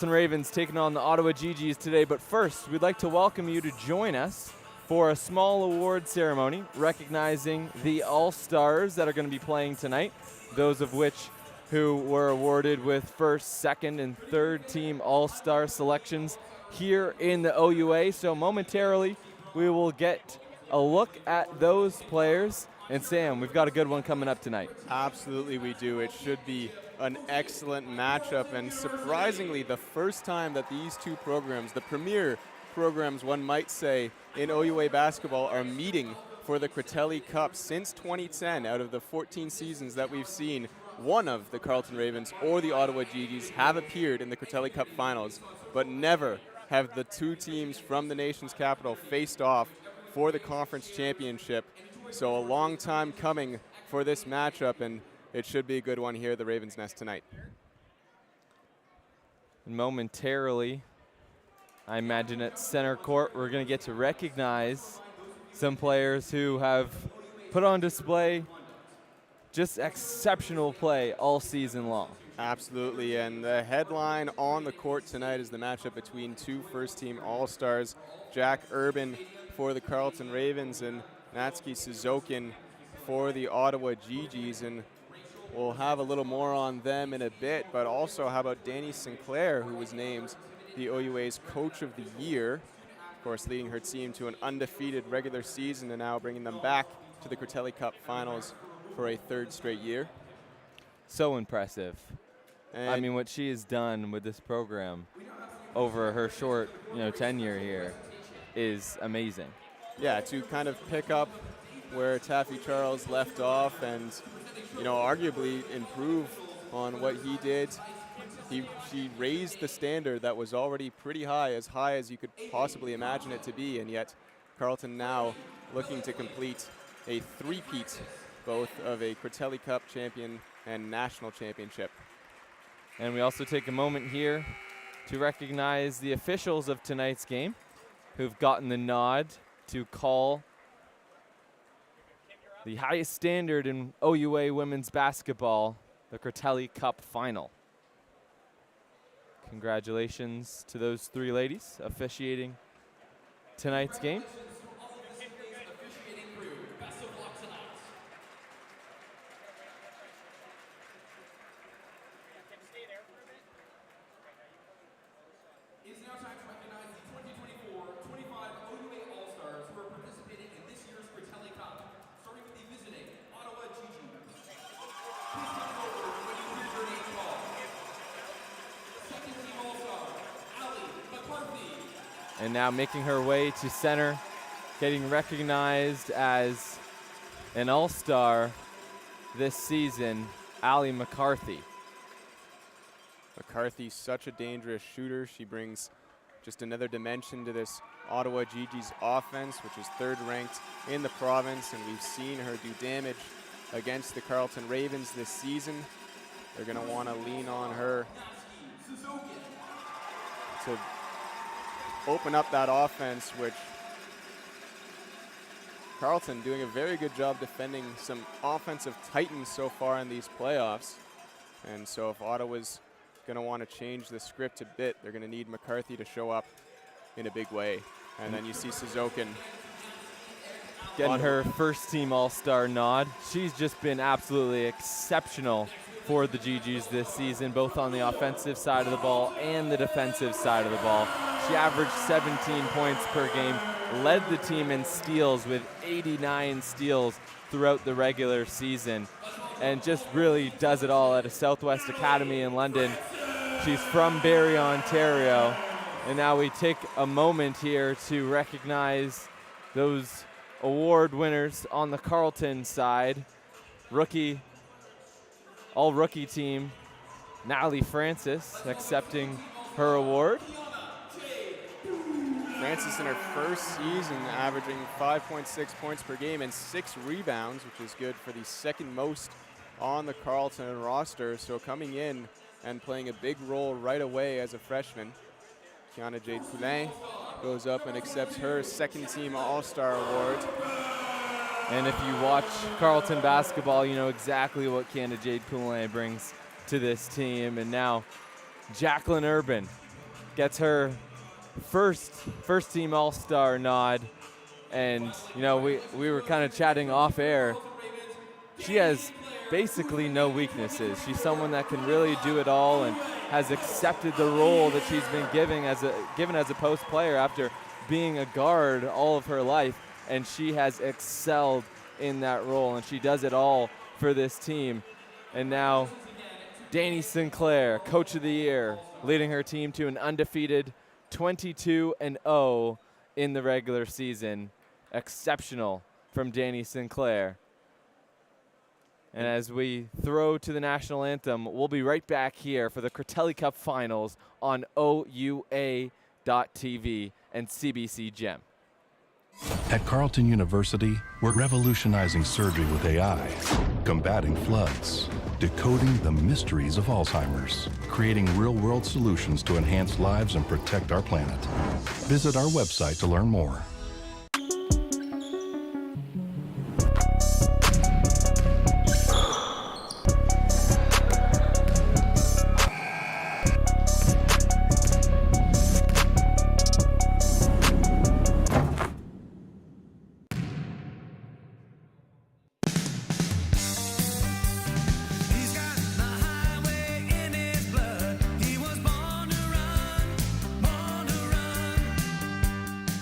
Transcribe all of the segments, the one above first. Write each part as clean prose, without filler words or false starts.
Ravens taking on the Ottawa GGs today, but first we'd like to welcome you to join us for a small award ceremony recognizing the All-Stars that are going to be playing tonight, those of which who were awarded with first, second, and third team All-Star selections here in the OUA. So momentarily we will get a look at those players. And Sam, we've got a good one coming up tonight. Absolutely we do. It should be an excellent matchup, and surprisingly the first time that these two programs, the premier programs one might say in OUA basketball, are meeting for the Critelli Cup since 2010. Out of the 14 seasons that we've seen, one of the Carleton Ravens or the Ottawa GGs have appeared in the Critelli Cup finals, but never have the two teams from the nation's capital faced off for the conference championship. So a long time coming for this matchup, and it should be a good one here at the Ravens' Nest tonight. Momentarily, I imagine at center court, we're going to get to recognize some players who have put on display just exceptional play all season long. Absolutely, and the headline on the court tonight is the matchup between two first-team All-Stars, Jack Urban for the Carleton Ravens and Natsuki Suzokin for the Ottawa GGs, and we'll have a little more on them in a bit, but also how about Danny Sinclair, who was named the OUA's Coach of the Year, of course leading her team to an undefeated regular season and now bringing them back to the Critelli Cup finals for a third straight year. So impressive. And I mean, what she has done with this program over her short, tenure here is amazing. Yeah, to kind of pick up where Taffy Charles left off and, arguably improve on what he did. She raised the standard that was already pretty high as you could possibly imagine it to be, and yet Carleton now looking to complete a three-peat, both of a Critelli Cup champion and national championship. And we also take a moment here to recognize the officials of tonight's game who've gotten the nod to call the highest standard in OUA women's basketball, the Critelli Cup final. Congratulations to those three ladies officiating tonight's game. It's now time to recognize the 2024-25 OUA All-Stars who are participating in this year's Critelli Cup, starting with the visiting Ottawa GGs. Please come forward when you hear your name called. Second team All-Star, Ali McCarthy. And now making her way to center, getting recognized as an All-Star this season, Ali McCarthy. McCarthy's such a dangerous shooter. She brings just another dimension to this Ottawa GG's offense, which is third ranked in the province, and we've seen her do damage against the Carleton Ravens this season. They're going to want to lean on her to open up that offense, which Carleton doing a very good job defending some offensive titans so far in these playoffs. And so if Ottawa's going to want to change the script a bit, they're going to need McCarthy to show up in a big way. And then you see Suzokin getting her first team All-Star nod. She's just been absolutely exceptional for the GGs this season, both on the offensive side of the ball and the defensive side of the ball. She averaged 17 points per game, led the team in steals with 89 steals throughout the regular season, and just really does it all at a Southwest Academy in London. She's from Barrie, Ontario, and now we take a moment here to recognize those award winners on the Carleton side. All-rookie team, Natalie Francis, accepting her award. Francis in her first season averaging 5.6 points per game and 6 rebounds, which is good for the second most on the Carleton roster. So coming in and playing a big role right away as a freshman. Kiana Jade Poulin goes up and accepts her second team All-Star award. And if you watch Carleton basketball, you know exactly what Kiana Jade Poulin brings to this team. And now Jacqueline Urban gets her first team All-Star nod. And, you know, we were kind of chatting off air. She has basically no weaknesses. She's someone that can really do it all and has accepted the role that she's been given as a post player after being a guard all of her life. And she has excelled in that role, and she does it all for this team. And now Danny Sinclair, Coach of the Year, leading her team to an undefeated 22-0 in the regular season. Exceptional from Danny Sinclair. And as we throw to the national anthem, we'll be right back here for the Critelli Cup Finals on OUA.TV and CBC Gem. At Carleton University, we're revolutionizing surgery with AI, combating floods, decoding the mysteries of Alzheimer's, creating real-world solutions to enhance lives and protect our planet. Visit our website to learn more.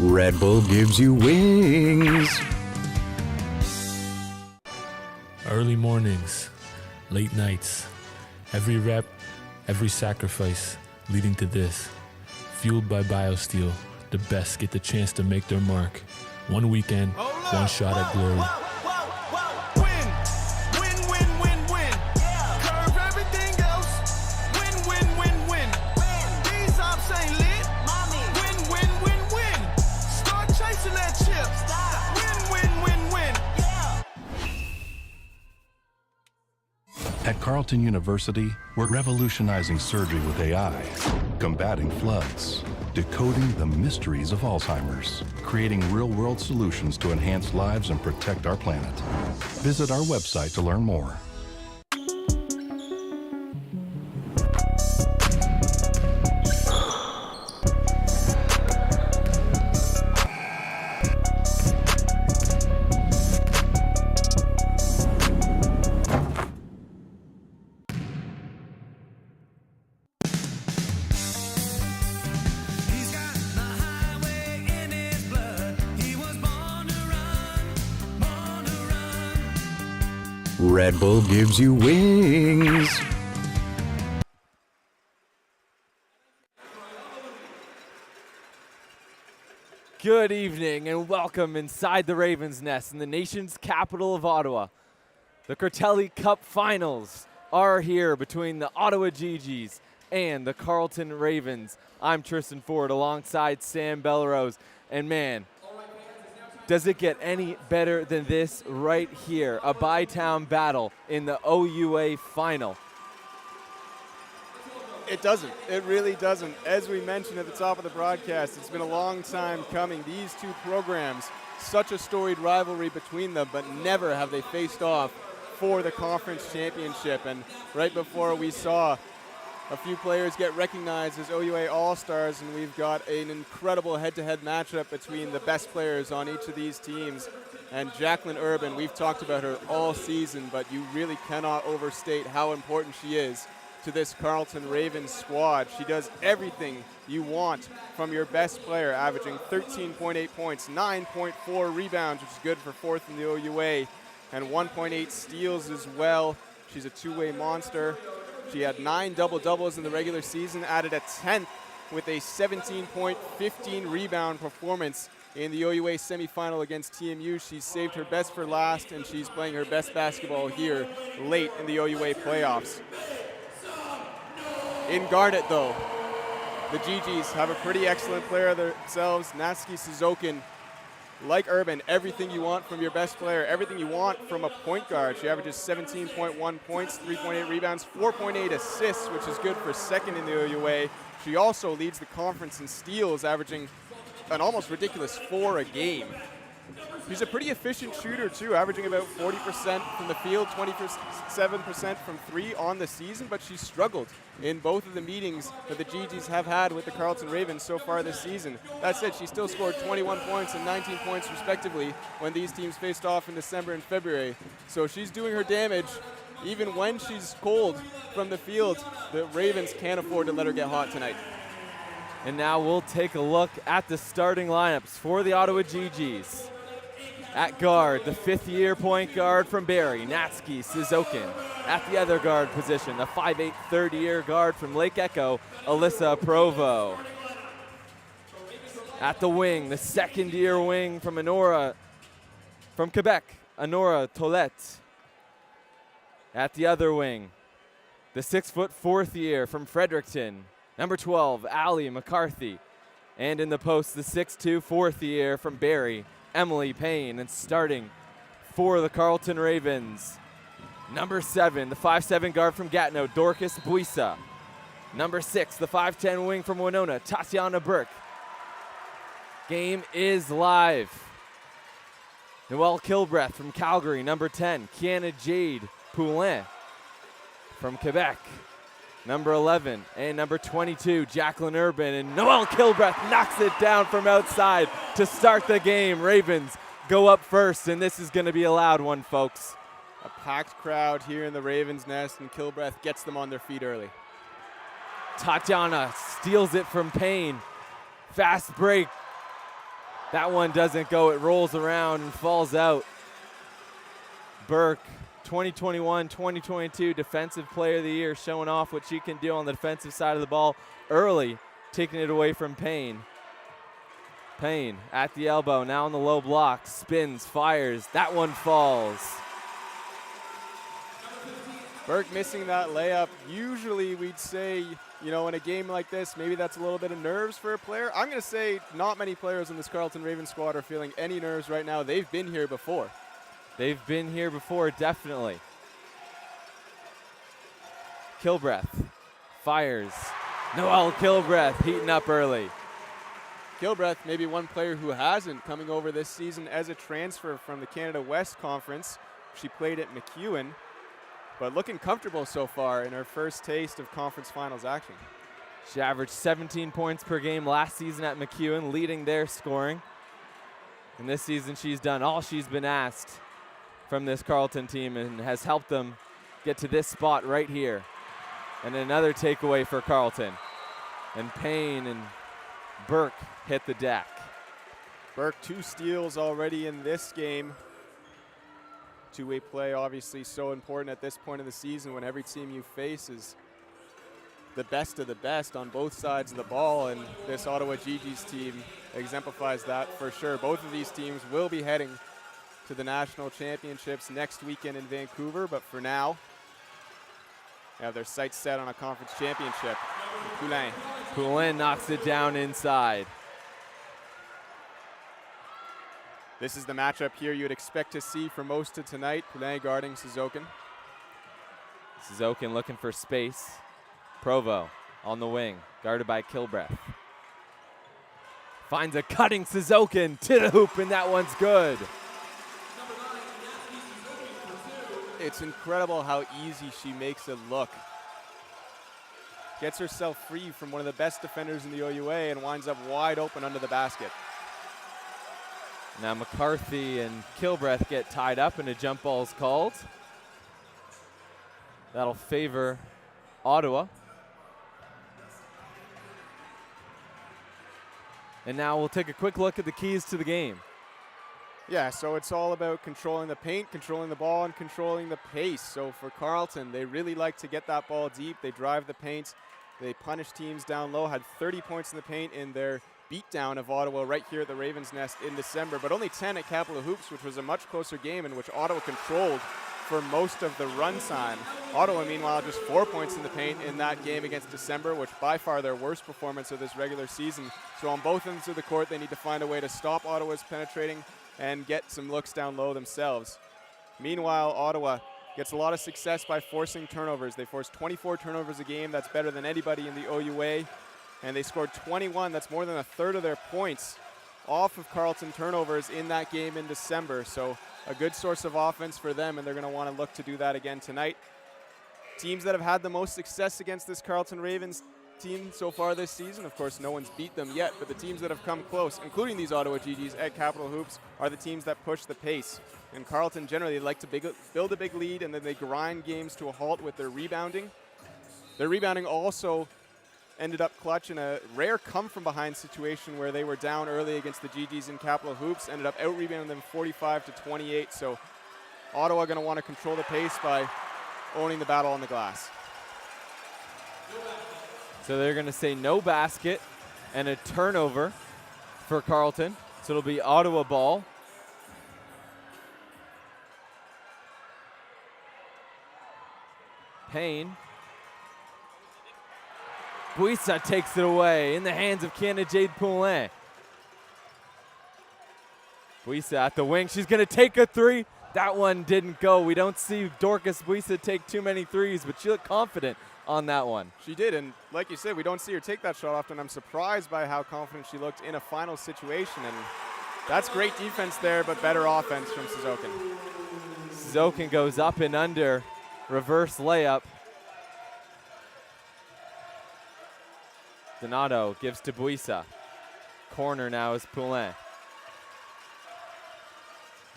Red Bull gives you wings. Early mornings, late nights, every rep, every sacrifice leading to this. Fueled by BioSteel, the best get the chance to make their mark. One weekend, one shot at glory. At Carleton University, we're revolutionizing surgery with AI, combating floods, decoding the mysteries of Alzheimer's, creating real-world solutions to enhance lives and protect our planet. Visit our website to learn more. Red Bull gives you wings. Good evening and welcome inside the Ravens' Nest in the nation's capital of Ottawa. The Critelli Cup Finals are here between the Ottawa GGs and the Carleton Ravens. I'm Tristan Ford alongside Sam Belrose, and man, does it get any better than this right here? A Bytown battle in the OUA final. It doesn't. It really doesn't. As we mentioned at the top of the broadcast, it's been a long time coming. These two programs, such a storied rivalry between them, but never have they faced off for the conference championship. And right before we saw a few players get recognized as OUA All-Stars, and we've got an incredible head-to-head matchup between the best players on each of these teams. And Jacqueline Urban, we've talked about her all season, but you really cannot overstate how important she is to this Carleton Ravens squad. She does everything you want from your best player, averaging 13.8 points, 9.4 rebounds, which is good for fourth in the OUA, and 1.8 steals as well. She's a two-way monster. She had 9 double-doubles in the regular season, added a 10th with a 17-point, 15-rebound performance in the OUA semifinal against TMU. She's saved her best for last, and she's playing her best basketball here late in the OUA playoffs. In Garnet, though, the GGs have a pretty excellent player themselves, Natsuki Suzokin. Like Urban, everything you want from your best player, everything you want from a point guard. She averages 17.1 points, 3.8 rebounds, 4.8 assists, which is good for second in the OUA. She also leads the conference in steals, averaging an almost ridiculous 4 a game. She's a pretty efficient shooter too, averaging about 40% from the field, 27% from three on the season, but she's struggled in both of the meetings that the GGs have had with the Carleton Ravens so far this season. That said, she still scored 21 points and 19 points respectively when these teams faced off in December and February. So she's doing her damage. Even when she's cold from the field, the Ravens can't afford to let her get hot tonight. And now we'll take a look at the starting lineups for the Ottawa GGs. At guard, the fifth-year point guard from Barrie, Natsuki Suzokin. At the other guard position, the 5'8", third-year guard from Lake Echo, Alyssa Provo. At the wing, the second-year wing from Quebec, Honora Tolette. At the other wing, the 6', fourth-year from Fredericton, number 12, Allie McCarthy. And in the post, the 6'2", fourth-year from Barrie, Emily Payne. And starting for the Carleton Ravens, number 7, the 5'7" guard from Gatineau, Dorcas Buisa. Number 6, the 5'10" wing from Winona, Tatiana Burke. Game is live. Noelle Kilbreath from Calgary, number 10, Kiana Jade Poulin from Quebec, number 11, and number 22, Jacqueline Urban, and Noelle Kilbreath knocks it down from outside to start the game. Ravens go up first, and this is going to be a loud one, folks. A packed crowd here in the Ravens' nest, and Kilbreath gets them on their feet early. Tatiana steals it from Payne. Fast break. That one doesn't go. It rolls around and falls out. Burke, 2021-2022 Defensive Player of the Year, showing off what she can do on the defensive side of the ball early, taking it away from Payne. Payne at the elbow, now on the low block, spins, fires. That one falls. Burke missing that layup. Usually we'd say, you know, in a game like this, maybe that's a little bit of nerves for a player. I'm going to say not many players in this Carleton Ravens squad are feeling any nerves right now. They've been here before. They've been here before, definitely. Kilbreath fires. Noelle Kilbreath heating up early. Kilbreath, maybe one player who hasn't, coming over this season as a transfer from the Canada West Conference. She played at MacEwan, but looking comfortable so far in her first taste of conference finals action. She averaged 17 points per game last season at MacEwan, leading their scoring. And this season she's done all she's been asked from this Carleton team and has helped them get to this spot right here. And another takeaway for Carleton. And Payne and Burke hit the deck. Burke, 2 steals already in this game. Two-way play obviously so important at this point of the season when every team you face is the best of the best on both sides of the ball, and this Ottawa GG's team exemplifies that for sure. Both of these teams will be heading to the national championships next weekend in Vancouver, but for now, they have their sights set on a conference championship. Poulin. Poulin knocks it down inside. This is the matchup here you'd expect to see for most of tonight. Poulin guarding Suzokin. Suzokin looking for space. Provo on the wing, guarded by Kilbreath. Finds a cutting Suzokin to the hoop, and that one's good. It's incredible how easy she makes it look. Gets herself free from one of the best defenders in the OUA and winds up wide open under the basket. Now McCarthy and Kilbreath get tied up and a jump ball's called. That'll favor Ottawa. And now we'll take a quick look at the keys to the game. Yeah, so it's all about controlling the paint, controlling the ball, and controlling the pace. So for Carleton, they really like to get that ball deep. They drive the paint. They punish teams down low, had 30 points in the paint in their beatdown of Ottawa right here at the Ravens' Nest in December, but only 10 at Capital Hoops, which was a much closer game in which Ottawa controlled for most of the run time. Ottawa, meanwhile, just 4 points in the paint in that game against December, which by far their worst performance of this regular season. So on both ends of the court, they need to find a way to stop Ottawa's penetrating and get some looks down low themselves. Meanwhile, Ottawa gets a lot of success by forcing turnovers. They forced 24 turnovers a game. That's better than anybody in the OUA. And they scored 21. That's more than a third of their points off of Carleton turnovers in that game in December. So a good source of offense for them, and they're going to want to look to do that again tonight. Teams that have had the most success against this Carleton Ravens team so far this season, of course, no one's beat them yet, but the teams that have come close, including these Ottawa GGs at Capital Hoops, are the teams that push the pace. And Carleton generally like to build a big lead, and then they grind games to a halt with their rebounding. Their rebounding also ended up clutch in a rare come-from-behind situation where they were down early against the GGs in Capital Hoops, ended up out-rebounding them 45-28. So Ottawa going to want to control the pace by owning the battle on the glass. So they're going to say no basket and a turnover for Carleton. So it'll be Ottawa ball. Payne. Buissa takes it away in the hands of Kiana Jade Poulin. Buissa at the wing. She's going to take a three. That one didn't go. We don't see Dorcas Buissa take too many threes, but she looked confident on that one. She did, and like you said, we don't see her take that shot often. I'm surprised by how confident she looked in a final situation, and that's great defense there, but better offense from Suzokin. Suzokin goes up and under, reverse layup. Donato gives to Buissa. Corner now is Poulin.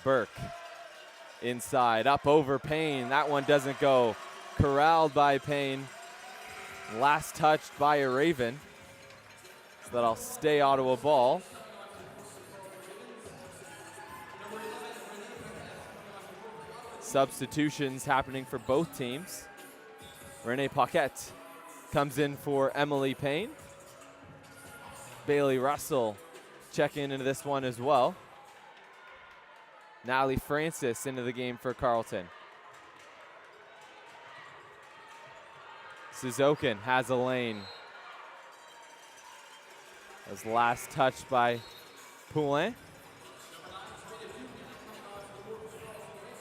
Burke inside, up over Payne. That one doesn't go. Corralled by Payne. Last touched by a Raven. So that'll stay Ottawa ball. Substitutions happening for both teams. Renee Paquette comes in for Emily Payne. Bailey Russell checking into this one as well. Natalie Francis into the game for Carleton. Suzokin has a lane. Was last touched by Poulin.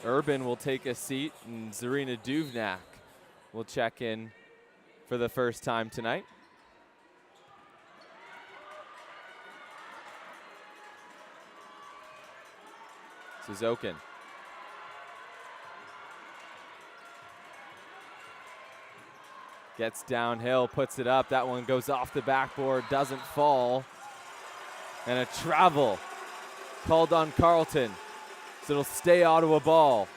Urban will take a seat, and Zarina Duvnak will check in for the first time tonight. Suzokin. Gets downhill, puts it up. That one goes off the backboard, doesn't fall. And a travel called on Carleton. So it'll stay Ottawa ball.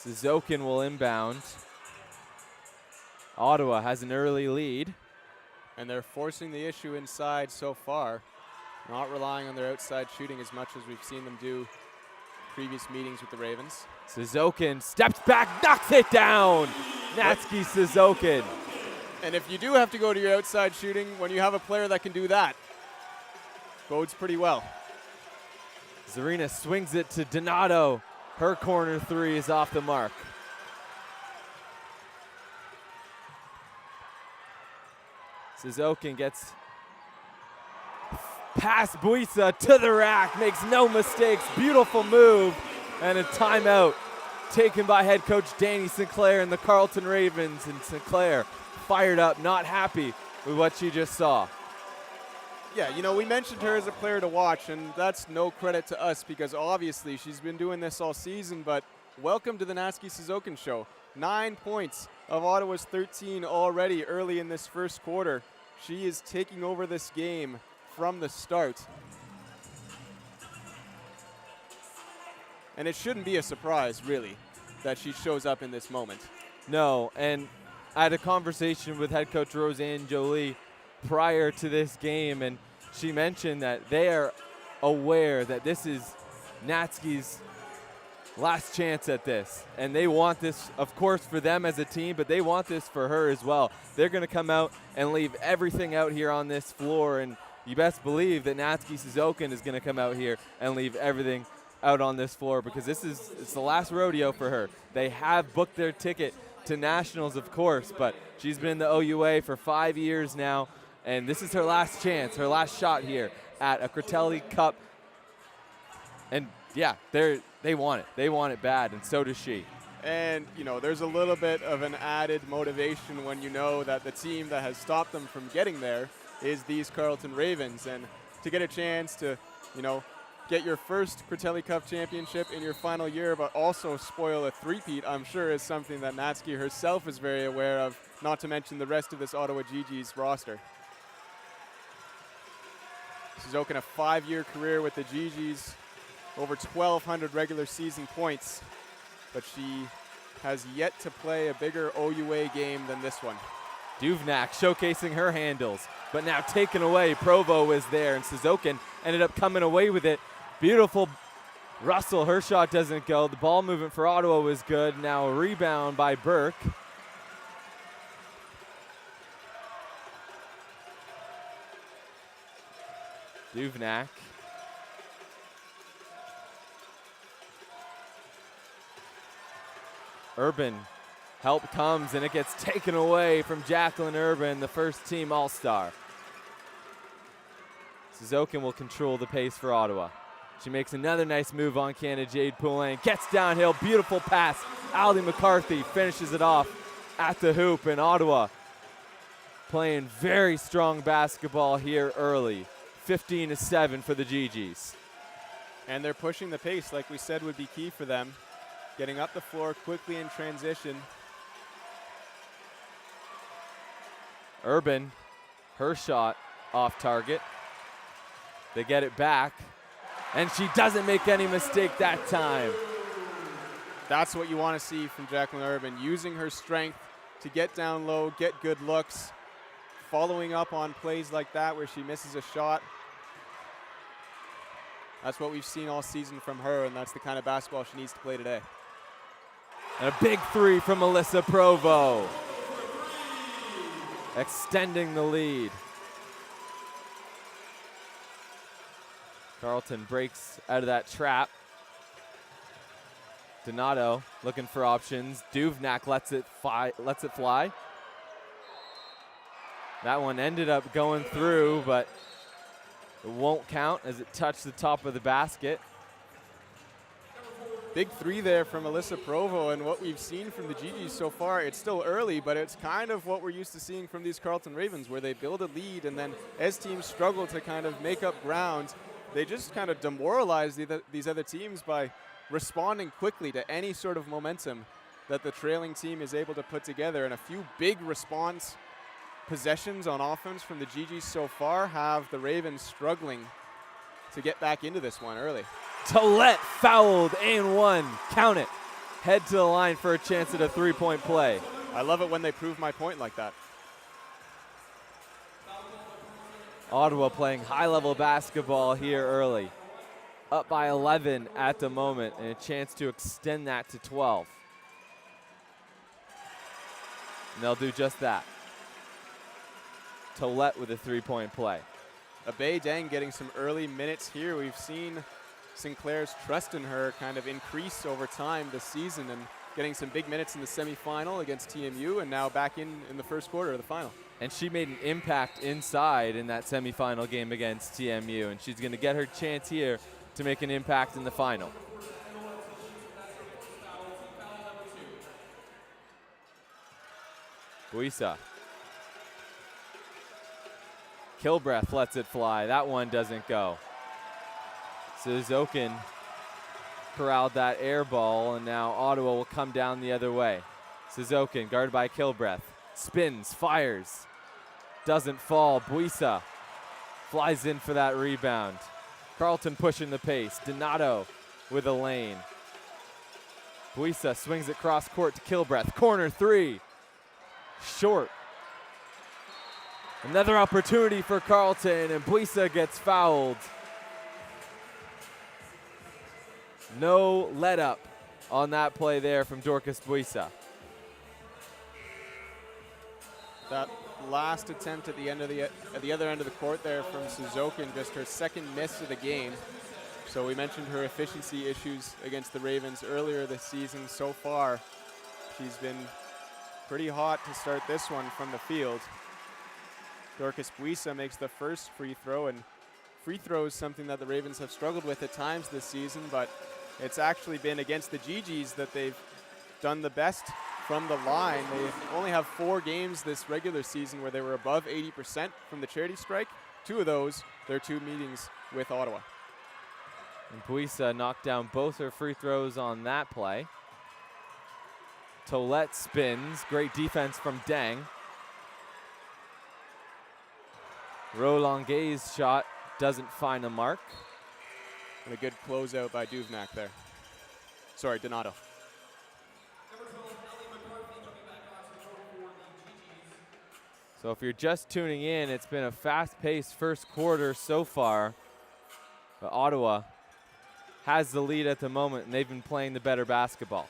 Suzokin will inbound. Ottawa has an early lead. And they're forcing the issue inside so far. Not relying on their outside shooting as much as we've seen them do previous meetings with the Ravens. Suzokin steps back, knocks it down. Natsuki Suzokin. And if you do have to go to your outside shooting, when you have a player that can do that, bodes pretty well. Zarina swings it to Donato. Her corner three is off the mark. Suzokin gets past Buissa to the rack, makes no mistakes. Beautiful move, and a timeout taken by head coach Danny Sinclair and the Carleton Ravens. And Sinclair fired up, not happy with what she just saw. Yeah, you know, we mentioned her as a player to watch, and that's no credit to us because obviously she's been doing this all season, but welcome to the Natsuki Suzokin show. 9 points of Ottawa's 13 already early in this first quarter. She is taking over this game from the start. And it shouldn't be a surprise, really, that she shows up in this moment. No, and I had a conversation with head coach Roseanne Jolie prior to this game, and she mentioned that they are aware that this is Natsuki's last chance at this, and they want this, of course, for them as a team, but they want this for her as well. They're going to come out and leave everything out here on this floor, and you best believe that Natsuki Suzokin is going to come out here and leave everything out on this floor because it's the last rodeo for her. They have booked their ticket to nationals, of course, but she's been in the OUA for 5 years now, and this is her last chance, her last shot here at a Critelli Cup. And yeah, they want it. They want it bad, and so does she. And, you know, there's a little bit of an added motivation when you know that the team that has stopped them from getting there is these Carleton Ravens. And to get a chance to, get your first Critelli Cup championship in your final year, but also spoil a three-peat, I'm sure is something that Natsuki herself is very aware of, not to mention the rest of this Ottawa GG's roster. Suzokin, a 5-year career with the GG's, over 1,200 regular season points, but she has yet to play a bigger OUA game than this one. Duvnak showcasing her handles, but now taken away. Provo was there, and Suzokin ended up coming away with it. Beautiful Russell, her shot doesn't go. The ball movement for Ottawa was good. Now a rebound by Burke. Duvnak. Urban, help comes, and it gets taken away from Jacqueline Urban, the first team All-Star. Suzokin will control the pace for Ottawa. She makes another nice move on Canada Jade Poulain, gets downhill, beautiful pass. Ali McCarthy finishes it off at the hoop, and Ottawa playing very strong basketball here early. 15-7 for the GGs. And they're pushing the pace like we said would be key for them. Getting up the floor quickly in transition. Urban, her shot off target. They get it back, and she doesn't make any mistake that time. That's what you want to see from Jacqueline Urban, using her strength to get down low, get good looks, following up on plays like that where she misses a shot. That's what we've seen all season from her, and that's the kind of basketball she needs to play today. And a big three from Melissa Provo, extending the lead. Carleton breaks out of that trap. Donato looking for options. Duvnak lets it fly. That one ended up going through, but it won't count as it touched the top of the basket. Big three there from Melissa Provo, and what we've seen from the GGs so far, it's still early, but it's kind of what we're used to seeing from these Carleton Ravens, where they build a lead, and then as teams struggle to kind of make up ground, they just kind of demoralize these other teams by responding quickly to any sort of momentum that the trailing team is able to put together. And a few big response possessions on offense from the GGs so far have the Ravens struggling to get back into this one early. Tollett fouled and one. Count it. Head to the line for a chance at a three-point play. I love it when they prove my point like that. Ottawa playing high-level basketball here early. Up by 11 at the moment, and a chance to extend that to 12. And they'll do just that. Tollett with a three-point play. Abe Deng getting some early minutes here. We've seen Sinclair's trust in her kind of increase over time this season, and getting some big minutes in the semifinal against TMU, and now back in the first quarter of the final. And she made an impact inside in that semifinal game against TMU, and she's going to get her chance here to make an impact in the final. Buisa. Kilbreath lets it fly. That one doesn't go. Suzokin corralled that air ball, and now Ottawa will come down the other way. Suzokin, guarded by Kilbreath, spins, fires, doesn't fall. Buisa flies in for that rebound. Carleton pushing the pace. Donato with a lane. Buisa swings it cross court to Kilbreath. Corner three. Short. Another opportunity for Carleton, and Buisa gets fouled. No let up on that play there from Dorcas Buisa. That last attempt at the other end of the court there from Suzokin, just her second miss of the game. So we mentioned her efficiency issues against the Ravens earlier this season. So far, she's been pretty hot to start this one from the field. Dorcas Buisa makes the first free throw, and free throw is something that the Ravens have struggled with at times this season, but it's actually been against the GGs that they've done the best from the line. They only have 4 games this regular season where they were above 80% from the charity strike. 2 of those, their 2 meetings with Ottawa. And Buisa knocked down both her free throws on that play. Tolette spins. Great defense from Deng. Roland Gay's shot doesn't find a mark. And a good closeout by Duvnak there. Sorry, Donato. So if you're just tuning in, it's been a fast-paced first quarter so far. But Ottawa has the lead at the moment, and they've been playing the better basketball.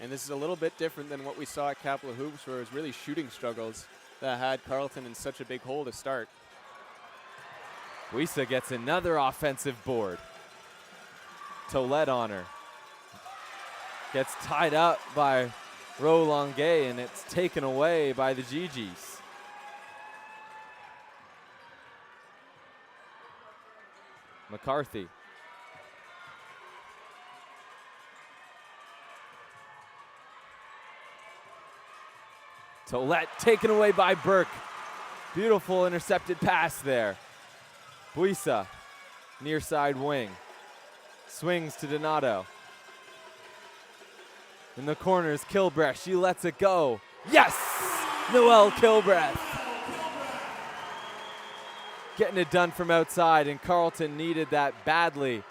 And this is a little bit different than what we saw at Capital Hoops, where it was really shooting struggles that had Carleton in such a big hole to start. Buisa gets another offensive board. Tolette on her. Gets tied up by Roland Gay, and it's taken away by the GGs. McCarthy. Tolette taken away by Burke. Beautiful intercepted pass there. Buisa, near side wing. Swings to Donato. In the corners, Kilbreath, she lets it go. Yes! Noelle Kilbreath. Getting it done from outside, and Carleton needed that badly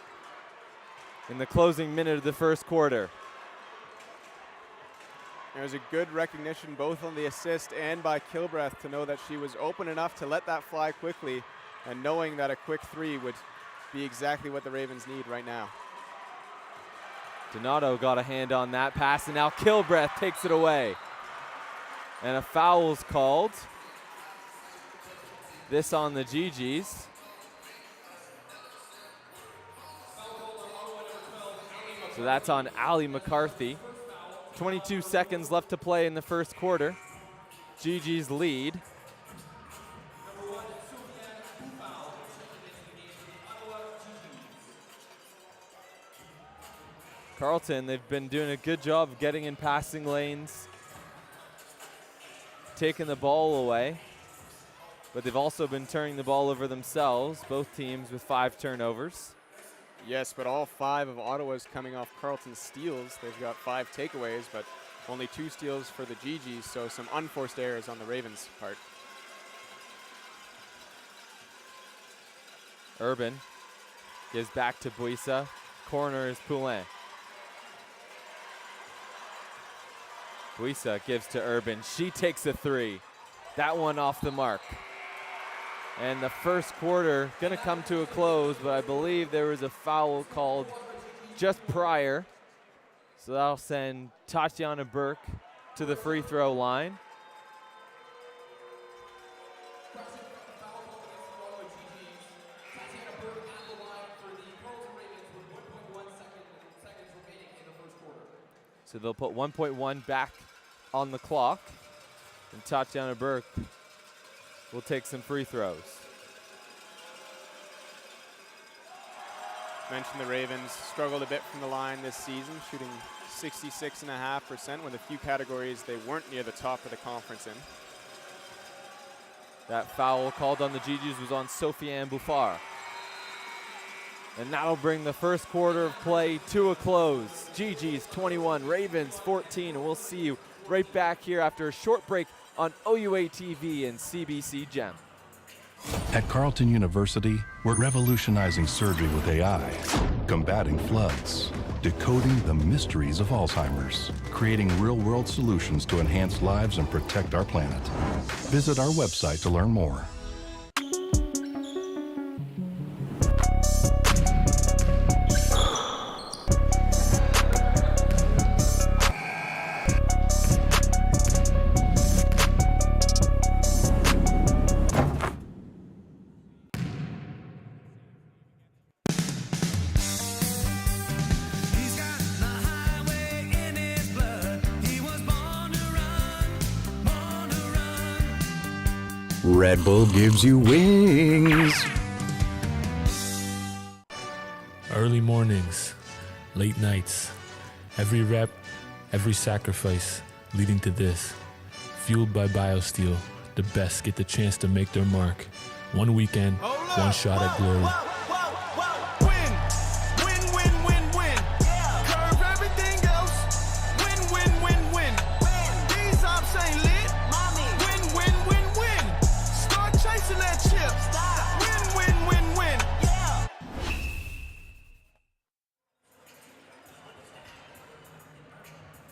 in the closing minute of the first quarter. There's a good recognition both on the assist and by Kilbreath to know that she was open enough to let that fly quickly, and knowing that a quick 3 would be exactly what the Ravens need right now. Donato got a hand on that pass, and now Kilbreath takes it away. And a foul's called. This on the GGs. So that's on Allie McCarthy. 22 seconds left to play in the first quarter. GG's lead. Carleton, they've been doing a good job of getting in passing lanes, taking the ball away, but they've also been turning the ball over themselves, both teams with 5 turnovers. Yes, but all 5 of Ottawa's coming off Carleton's steals. They've got 5 takeaways, but only 2 steals for the GGs, so some unforced errors on the Ravens' part. Urban gives back to Buisa. Corner is Poulin. Buisa gives to Urban. She takes a 3. That one off the mark. And the first quarter gonna come to a close, but I believe there was a foul called just prior. So that'll send Tatiana Burke to the free throw line. So they'll put 1.1 back on the clock, and Tatiana Burke will take some free throws. Mentioned the Ravens struggled a bit from the line this season, shooting 66.5% with a few categories they weren't near the top of the conference in. That foul called on the GGs was on Sofiane Bouffard. And that'll bring the first quarter of play to a close. GG's 21, Ravens 14. And we'll see you right back here after a short break on OUA TV and CBC Gem. At Carleton University, we're revolutionizing surgery with AI, combating floods, decoding the mysteries of Alzheimer's, creating real-world solutions to enhance lives and protect our planet. Visit our website to learn more. Red Bull gives you wings. Early mornings, late nights, every rep, every sacrifice leading to this. Fueled by BioSteel, the best get the chance to make their mark. One weekend, one shot at glory.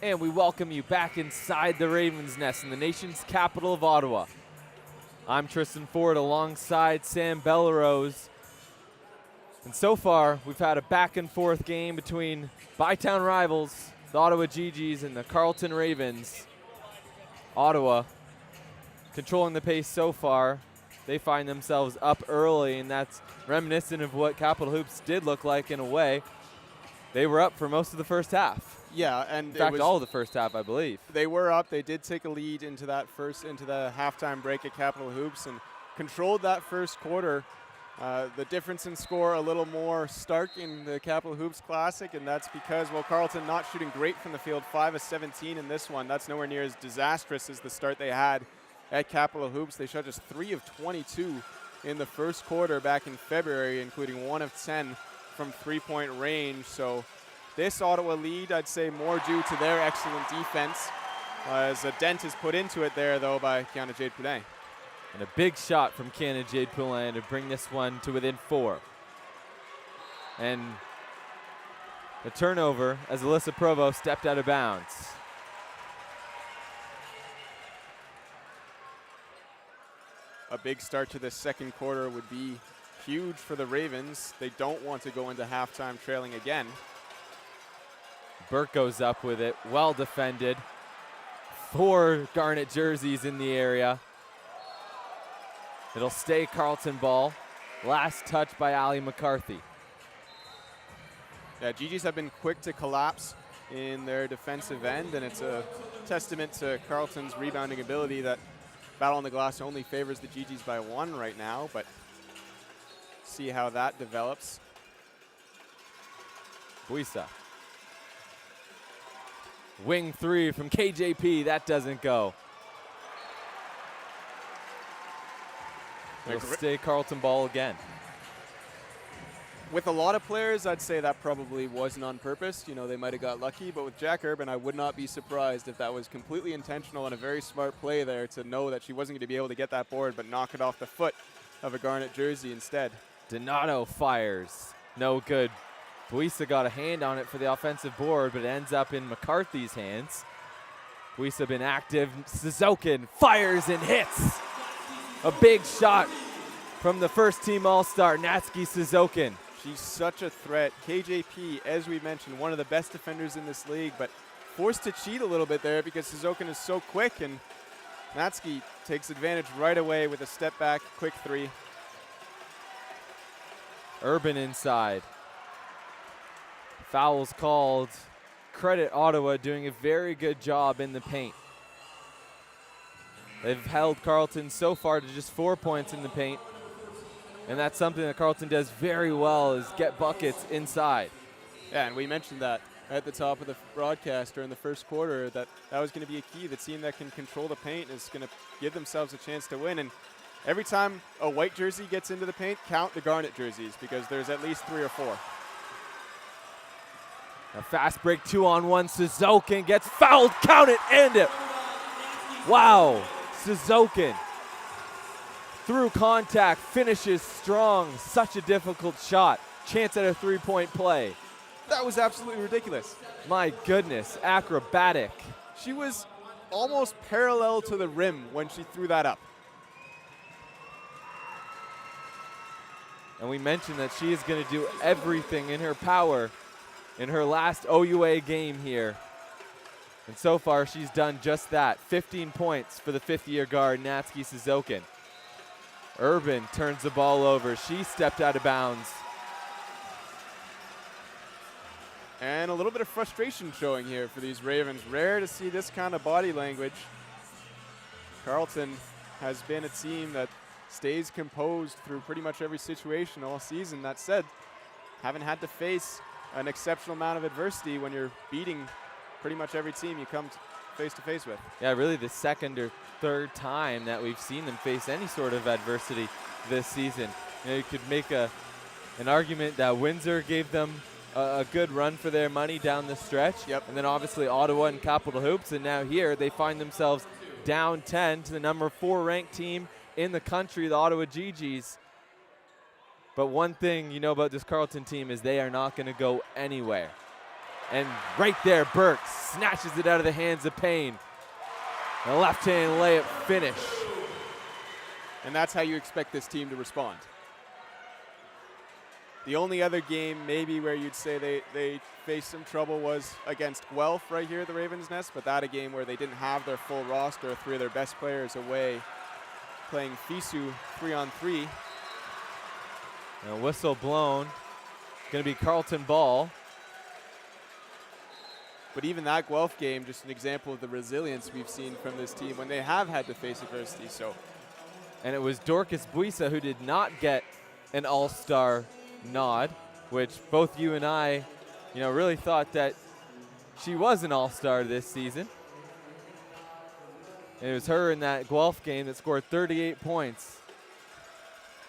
And we welcome you back inside the Ravens' nest in the nation's capital of Ottawa. I'm Tristan Ford alongside Sam Bellerose. And so far, we've had a back-and-forth game between Bytown rivals, the Ottawa GGs and the Carleton Ravens. Ottawa controlling the pace so far. They find themselves up early, and that's reminiscent of what Capital Hoops did look like in a way. They were up for most of the first half. Yeah, and in fact, all of the first half, I believe. They were up. They did take a lead into the halftime break at Capital Hoops and controlled that first quarter. The difference in score a little more stark in the Capital Hoops Classic, and that's because, well, Carleton not shooting great from the field, 5 of 17 in this one. That's nowhere near as disastrous as the start they had at Capital Hoops. They shot just 3 of 22 in the first quarter back in February, including 1 of 10 from three-point range. So this Ottawa lead, I'd say, more due to their excellent defense, as a dent is put into it there, though, by Kiana Jade Poulin. And a big shot from Kiana Jade Poulin to bring this one to within 4. And a turnover as Alyssa Provo stepped out of bounds. A big start to the second quarter would be huge for the Ravens. They don't want to go into halftime trailing again. Burke goes up with it, well defended. 4 Garnet jerseys in the area. It'll stay Carleton ball. Last touch by Ali McCarthy. Yeah, GGs have been quick to collapse in their defensive end, and it's a testament to Carleton's rebounding ability that battle on the glass only favors the GGs by 1 right now, but see how that develops. Buisa. Wing 3 from KJP, that doesn't go. It'll stay Carleton ball again. With a lot of players, I'd say that probably wasn't on purpose. You know, they might have got lucky, but with Jack Urban, I would not be surprised if that was completely intentional and a very smart play there to know that she wasn't going to be able to get that board, but knock it off the foot of a Garnet jersey instead. Donato fires, no good. Buisa got a hand on it for the offensive board, but it ends up in McCarthy's hands. Buisa been active. Suzokin fires and hits. A big shot from the first team All-Star, Natsuki Suzokin. She's such a threat. KJP, as we mentioned, one of the best defenders in this league, but forced to cheat a little bit there because Suzokin is so quick, and Natsuki takes advantage right away with a step back, quick 3. Urban inside. Fouls called. Credit Ottawa doing a very good job in the paint. They've held Carleton so far to just 4 points in the paint. And that's something that Carleton does very well, is get buckets inside. Yeah, and we mentioned that at the top of the broadcast during the first quarter, that was going to be a key. The team that can control the paint is going to give themselves a chance to win. And every time a white jersey gets into the paint, count the Garnet jerseys, because there's at least 3 or 4. A fast break, 2-on-1. Suzokin gets fouled. Count it, end it. Wow. Suzokin, through contact, finishes strong. Such a difficult shot. Chance at a 3-point play. That was absolutely ridiculous. My goodness, acrobatic. She was almost parallel to the rim when she threw that up. And we mentioned that she is going to do everything in her power in her last OUA game here. And so far, she's done just that. 15 points for the 5th-year guard, Natsuki Suzokin. Urban turns the ball over. She stepped out of bounds. And a little bit of frustration showing here for these Ravens. Rare to see this kind of body language. Carleton has been a team that stays composed through pretty much every situation all season. That said, haven't had to face an exceptional amount of adversity when you're beating pretty much every team you come face to face with. Yeah, really the second or third time that we've seen them face any sort of adversity this season. You know, you could make an argument that Windsor gave them a good run for their money down the stretch. Yep. And then obviously Ottawa and Capital Hoops, and now here they find themselves down 10 to the number 4 ranked team in the country, the Ottawa GGs. But one thing you know about this Carleton team is they are not going to go anywhere. And right there, Burke snatches it out of the hands of Payne. A left-hand layup finish. And that's how you expect this team to respond. The only other game maybe where you'd say they faced some trouble was against Guelph right here at the Ravens Nest, but that a game where they didn't have their full roster, 3 of their best players away, playing FISU 3-on-3. And a whistle blown. Going to be Carleton ball. But even that Guelph game, just an example of the resilience we've seen from this team when they have had to face adversity. So, and it was Dorcas Buisa who did not get an all-star nod, which both you and I, really thought that she was an all-star this season. And it was her in that Guelph game that scored 38 points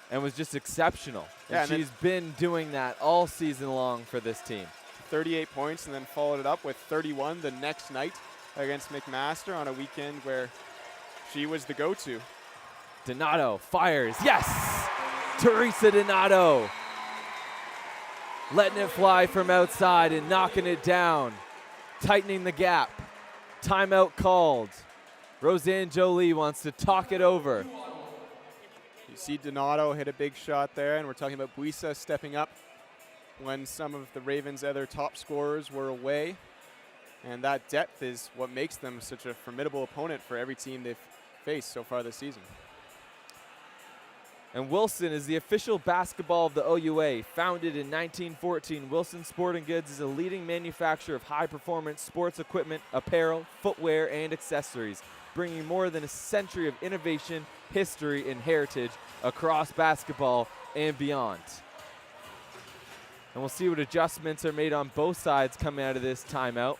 and was just exceptional. Yeah, and she's been doing that all season long for this team. 38 points and then followed it up with 31 the next night against McMaster on a weekend where she was the go-to. Donato fires. Yes! Teresa Donato letting it fly from outside and knocking it down, tightening the gap. Timeout called. Roseanne Jolie wants to talk it over. You see Donato hit a big shot there, and we're talking about Buisa stepping up when some of the Ravens' other top scorers were away. And that depth is what makes them such a formidable opponent for every team they've faced so far this season. And Wilson is the official basketball of the OUA. Founded in 1914, Wilson Sporting Goods is a leading manufacturer of high-performance sports equipment, apparel, footwear, and accessories, bringing more than a century of innovation, history, and heritage across basketball and beyond. And we'll see what adjustments are made on both sides coming out of this timeout.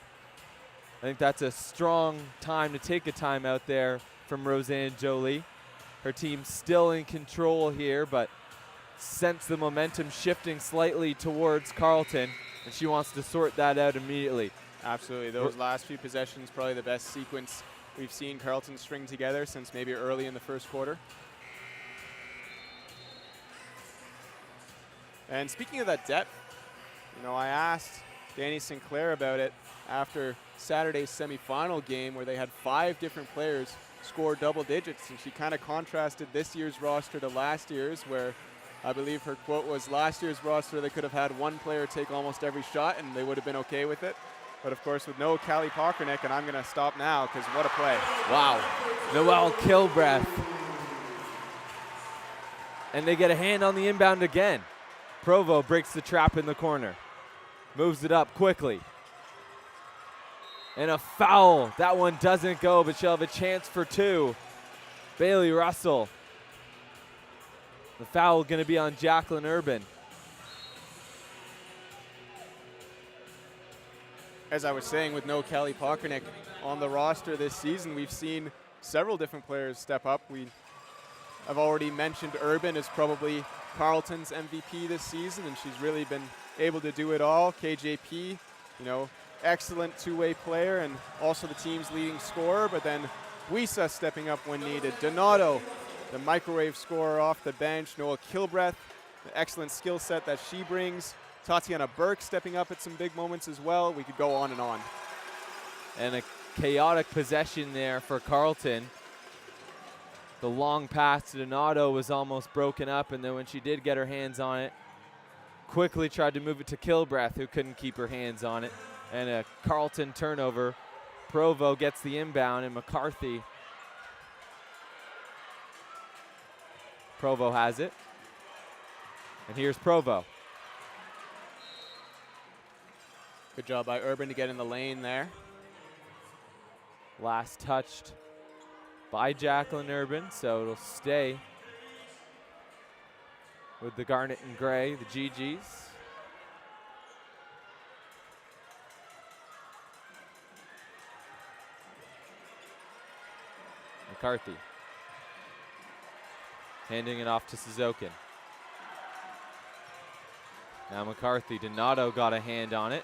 I think that's a strong time to take a timeout there from Roseanne Jolie. Her team's still in control here, but sense the momentum shifting slightly towards Carleton, and she wants to sort that out immediately. Absolutely. Those last few possessions, probably the best sequence we've seen Carleton string together since maybe early in the first quarter. And speaking of that depth, I asked Danny Sinclair about it after Saturday's semifinal game where they had 5 different players score double digits, and she kind of contrasted this year's roster to last year's, where I believe her quote was, last year's roster they could have had one player take almost every shot and they would have been okay with it. But of course with no Callie Pockernick, and I'm going to stop now because what a play. Wow. Noelle Kilbreath. And they get a hand on the inbound again. Provo breaks the trap in the corner. Moves it up quickly. And a foul. That one doesn't go, but she'll have a chance for 2. Bailey Russell. The foul going to be on Jacqueline Urban. As I was saying, with no Callie Pockernick on the roster this season, we've seen several different players step up. I've already mentioned Urban is probably Carleton's MVP this season, and she's really been able to do it all. KJP, excellent two-way player and also the team's leading scorer, but then Buisa stepping up when needed. Donato, the microwave scorer off the bench. Noah Kilbreath, the excellent skill set that she brings. Tatiana Burke stepping up at some big moments as well. We could go on and on. And a chaotic possession there for Carleton. The long pass to Donato was almost broken up, and then when she did get her hands on it, quickly tried to move it to Kilbreath, who couldn't keep her hands on it. And a Carleton turnover. Provo gets the inbound, and McCarthy. Provo has it. And here's Provo. Good job by Urban to get in the lane there. Last touched by Jacqueline Urban, so it'll stay with the Garnet and Gray, the GGs. McCarthy. Handing it off to Suzokin. Now McCarthy. Donato got a hand on it.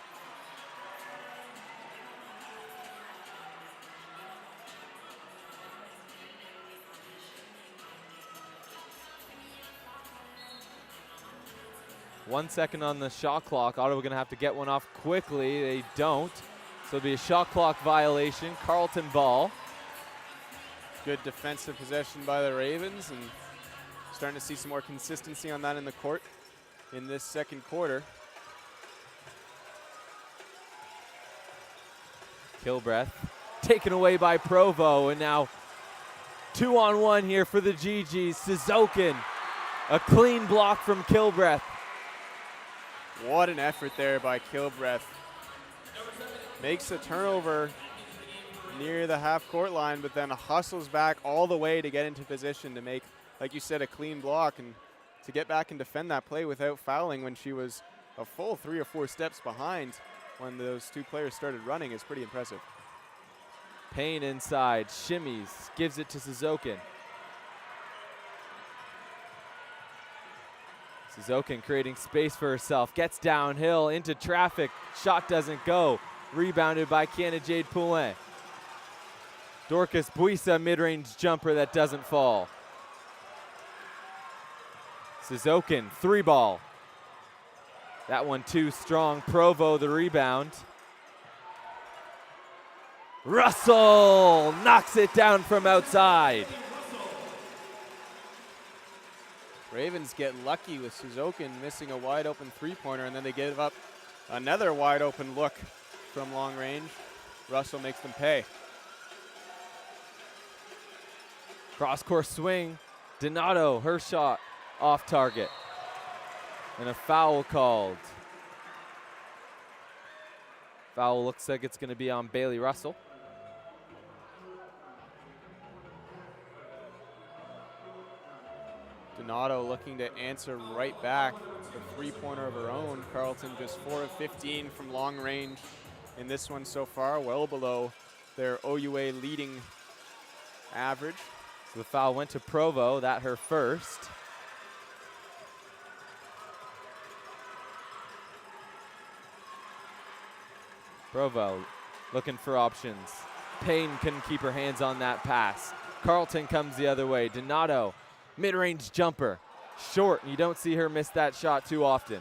One second on the shot clock. Ottawa going to have to get one off quickly. They don't. So it'll be a shot clock violation. Carleton ball. Good defensive possession by the Ravens, and starting to see some more consistency on that in the court in this second quarter. Kilbreath taken away by Provo, and now 2-on-1 here for the GGs. Suzokin, a clean block from Kilbreath. What an effort there by Kilbreath. Makes a turnover near the half-court line, but then hustles back all the way to get into position to make, like you said, a clean block and to get back and defend that play without fouling when she was a full 3 or 4 steps behind when those two players started running is pretty impressive. Payne inside, shimmies, gives it to Suzokin. Suzokin creating space for herself, gets downhill into traffic, shot doesn't go. Rebounded by Kiana Jade Poulin. Dorcas Buisa mid-range jumper that doesn't fall. Suzokin, 3-ball. That one too strong. Provo the rebound. Russell knocks it down from outside. Ravens get lucky with Suzokin missing a wide open 3-pointer, and then they give up another wide open look from long range. Russell makes them pay. Cross-court swing. Donato, her shot off target. And a foul called. Foul looks like it's going to be on Bailey Russell. Donato looking to answer right back. The 3-pointer of her own. Carleton just 4 of 15 from long range in this one so far, well below their OUA leading average. So the foul went to Provo, that her first. Provo looking for options. Payne couldn't keep her hands on that pass. Carleton comes the other way. Donato, mid-range jumper, short. You don't see her miss that shot too often.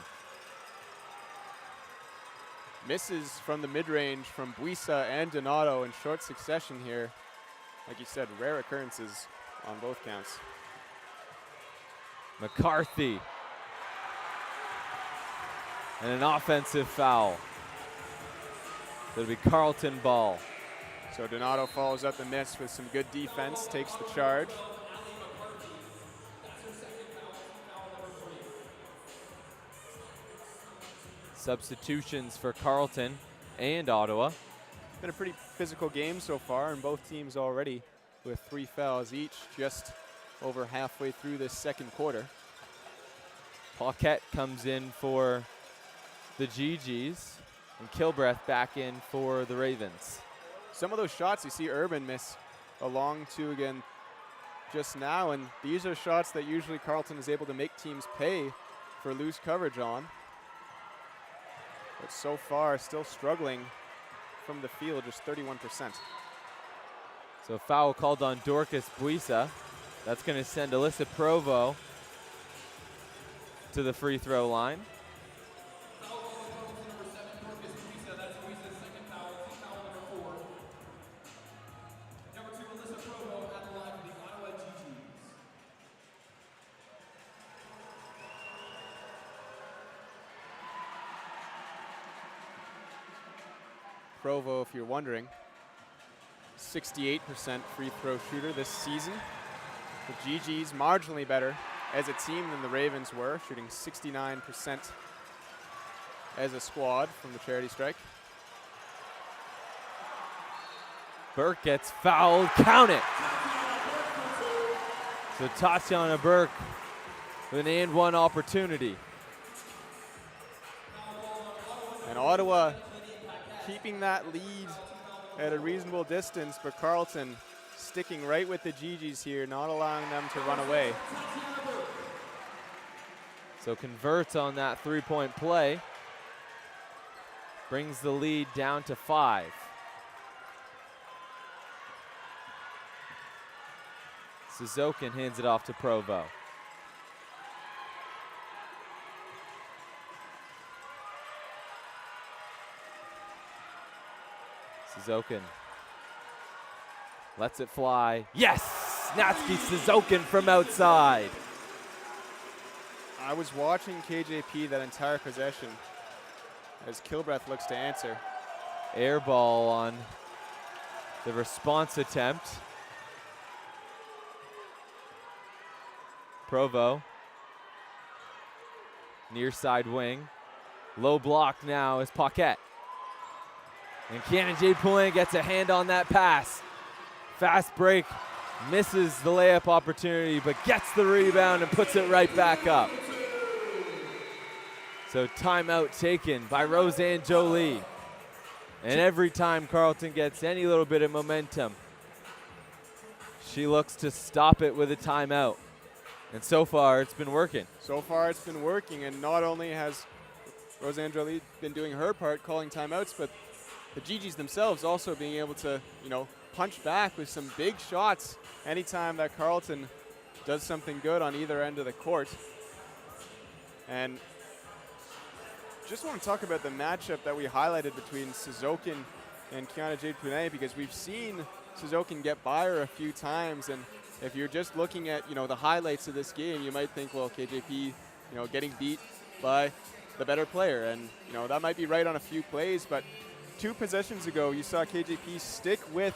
Misses from the mid-range from Buisa and Donato in short succession here. Like you said, rare occurrences on both counts. McCarthy. And an offensive foul. It'll be Carleton ball. So Donato follows up the miss with some good defense, takes the charge. Substitutions for Carleton and Ottawa. Been a pretty physical game so far, and both teams already with 3 fouls each, just over halfway through this second quarter. Paquette comes in for the GGs, and Kilbreath back in for the Ravens. Some of those shots you see Urban miss a long two again just now, and these are shots that usually Carleton is able to make teams pay for loose coverage on. But so far, still struggling from the field, just 31%. So foul called on Dorcas Buisa. That's going to send Alyssa Provo to the free throw line. Provo, if you're wondering, 68% free throw shooter this season. The GG's marginally better as a team than the Ravens were, shooting 69% as a squad from the charity strike. Burke gets fouled, count it. So Tatiana Burke with an and one opportunity. And Ottawa keeping that lead at a reasonable distance, but Carleton sticking right with the GGs here, not allowing them to run away. So converts on that three-point play. Brings the lead down to 5. Suzokin hands it off to Provo. Suzokin lets it fly. Yes! Natsuki Suzokin from outside. I was watching KJP that entire possession as Kilbreath looks to answer. Air ball on the response attempt. Provo, near side wing. Low block now is Paquette. And Cannon Jade Poulin gets a hand on that pass. Fast break, misses the layup opportunity, but gets the rebound and puts it right back up. So timeout taken by Roseanne Jolie. And every time Carleton gets any little bit of momentum, she looks to stop it with a timeout. And so far, it's been working. So far, it's been working, and not only has Roseanne Jolie been doing her part, calling timeouts, but the GGs themselves also being able to, punch back with some big shots anytime that Carleton does something good on either end of the court. And just want to talk about the matchup that we highlighted between Suzokin and Kiana Jade Punet, because we've seen Suzokin get by her a few times, and if you're just looking at, the highlights of this game, you might think, well, KJP, getting beat by the better player, and, that might be right on a few plays, but 2 possessions ago, you saw KJP stick with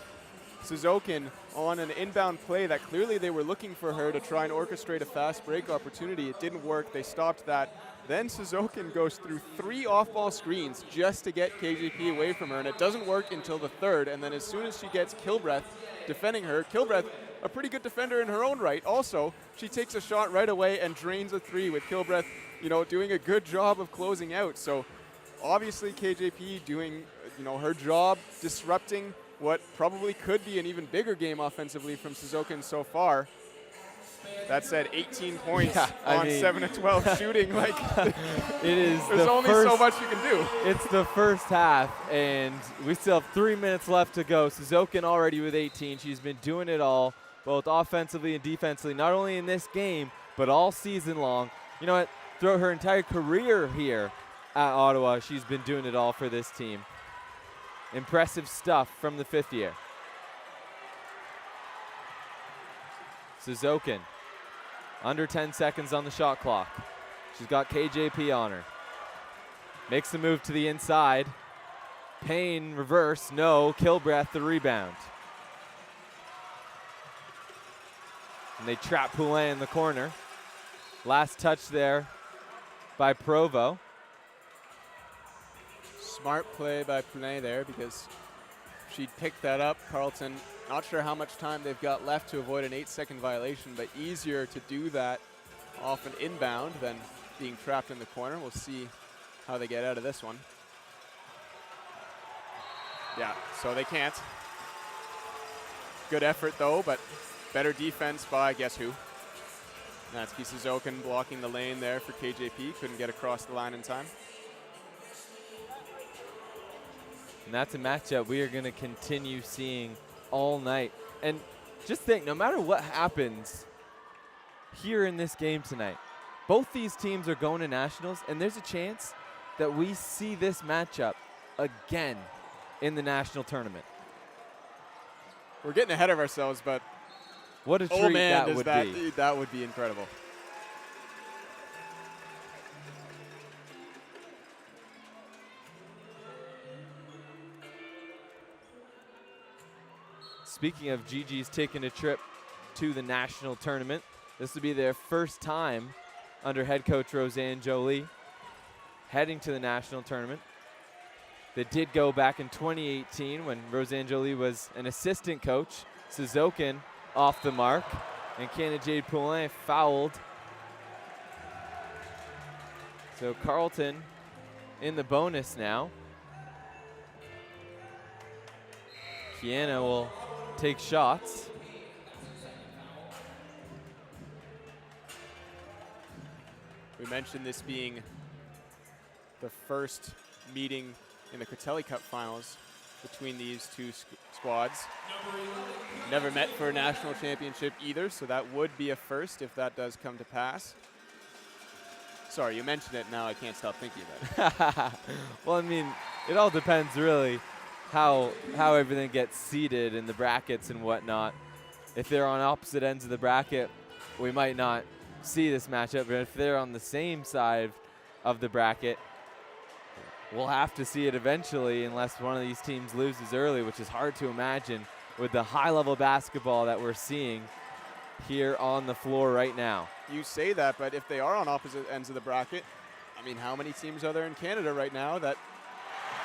Suzokin on an inbound play that clearly they were looking for her to try and orchestrate a fast break opportunity. It didn't work. They stopped that. Then Suzokin goes through 3 off-ball screens just to get KJP away from her, and it doesn't work until the 3rd. And then as soon as she gets Kilbreath defending her, Kilbreath, a pretty good defender in her own right. Also, she takes a shot right away and drains a 3 with Kilbreath, doing a good job of closing out. So obviously KJP doing, her job, disrupting what probably could be an even bigger game offensively from Suzokin so far. That said, 18 points on 7 of 12 shooting. Like, it is. There's only so much you can do. It's the first half, and we still have 3 minutes left to go. Suzokin already with 18. She's been doing it all, both offensively and defensively, not only in this game, but all season long. You know what? Throughout her entire career here at Ottawa, she's been doing it all for this team. Impressive stuff from the 5th year. Suzokin, under 10 seconds on the shot clock. She's got KJP on her. Makes the move to the inside. Payne reverse, no. Kilbreath the rebound. And they trap Poulin in the corner. Last touch there by Provo. Smart play by Punet there, because she'd picked that up. Carleton, not sure how much time they've got left to avoid an 8-second violation, but easier to do that off an inbound than being trapped in the corner. We'll see how they get out of this one. Yeah, so they can't. Good effort though, but better defense by guess who? Natsuki Suzokin blocking the lane there for KJP. Couldn't get across the line in time. And that's a matchup we are going to continue seeing all night. And just think, no matter what happens here in this game tonight, both these teams are going to nationals, and there's a chance that we see this matchup again in the national tournament. We're getting ahead of ourselves, but what a treat that would be. That would be incredible. Speaking of GG's taking a trip to the national tournament, this will be their first time under head coach Roseanne Jolie heading to the national tournament. They did go back in 2018 when Roseanne Jolie was an assistant coach. Suzokin off the mark, and Canada Jade Poulin fouled. So Carleton in the bonus now. Kiana will take shots. We mentioned this being the first meeting in the Critelli Cup finals between these two squads. Never met for a national championship either, so that would be a first if that does come to pass. Sorry, you mentioned it, now I can't stop thinking about it. Well, I mean, it all depends really how everything gets seeded in the brackets and whatnot. If they're on opposite ends of the bracket, we might not see this matchup, but if they're on the same side of the bracket, we'll have to see it eventually unless one of these teams loses early, which is hard to imagine with the high-level basketball that we're seeing here on the floor right now. You say that, but if they are on opposite ends of the bracket, I mean, how many teams are there in Canada right now that...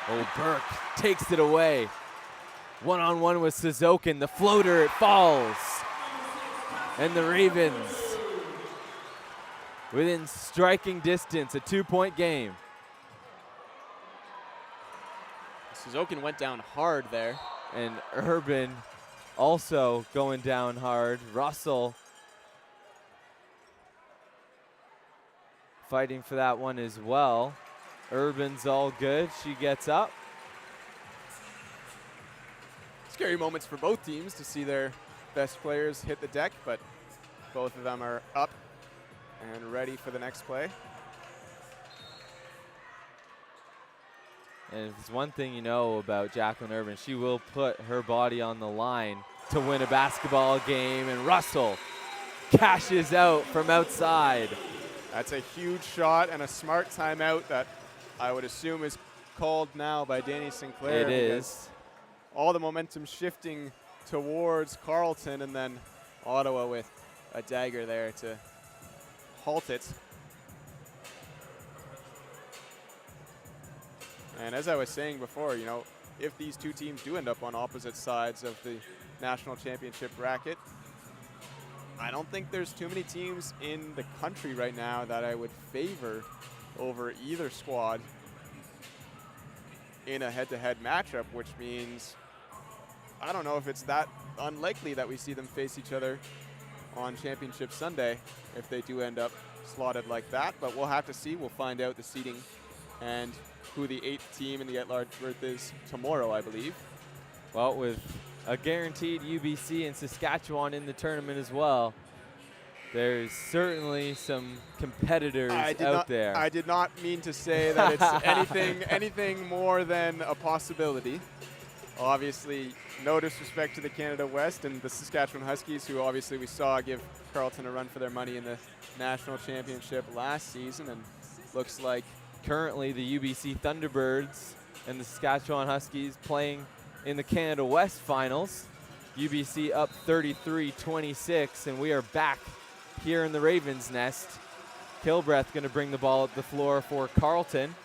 Oh, Burke takes it away. One-on-one with Suzokin. The floater, it falls. And the Ravens within striking distance, a 2-point game. Suzokin went down hard there. And Urban also going down hard. Russell fighting for that one as well. Urban's all good. She gets up. Scary moments for both teams to see their best players hit the deck, but both of them are up and ready for the next play. And if there's one thing you know about Jacqueline Urban, she will put her body on the line to win a basketball game, and Russell cashes out from outside. That's a huge shot and a smart timeout that I would assume is called now by Danny Sinclair. It is. All the momentum shifting towards Carleton, and then Ottawa with a dagger there to halt it. And as I was saying before, you know, if these two teams do end up on opposite sides of the national championship bracket, I don't think there's too many teams in the country right now that I would favor over either squad in a head-to-head matchup, which means I don't know if it's that unlikely that we see them face each other on Championship Sunday if they do end up slotted like that, but we'll have to see. We'll find out the seeding and who the 8th team in the at-large berth is tomorrow, I believe. Well, with a guaranteed UBC and Saskatchewan in the tournament as well, there's certainly some competitors out there. I did not mean to say that it's anything more than a possibility. Obviously, no disrespect to the Canada West and the Saskatchewan Huskies, who obviously we saw give Carleton a run for their money in the national championship last season, and looks like currently the UBC Thunderbirds and the Saskatchewan Huskies playing in the Canada West finals. UBC up 33-26, and we are back here in the Ravens' nest. Kilbreth going to bring the ball up the floor for Carleton.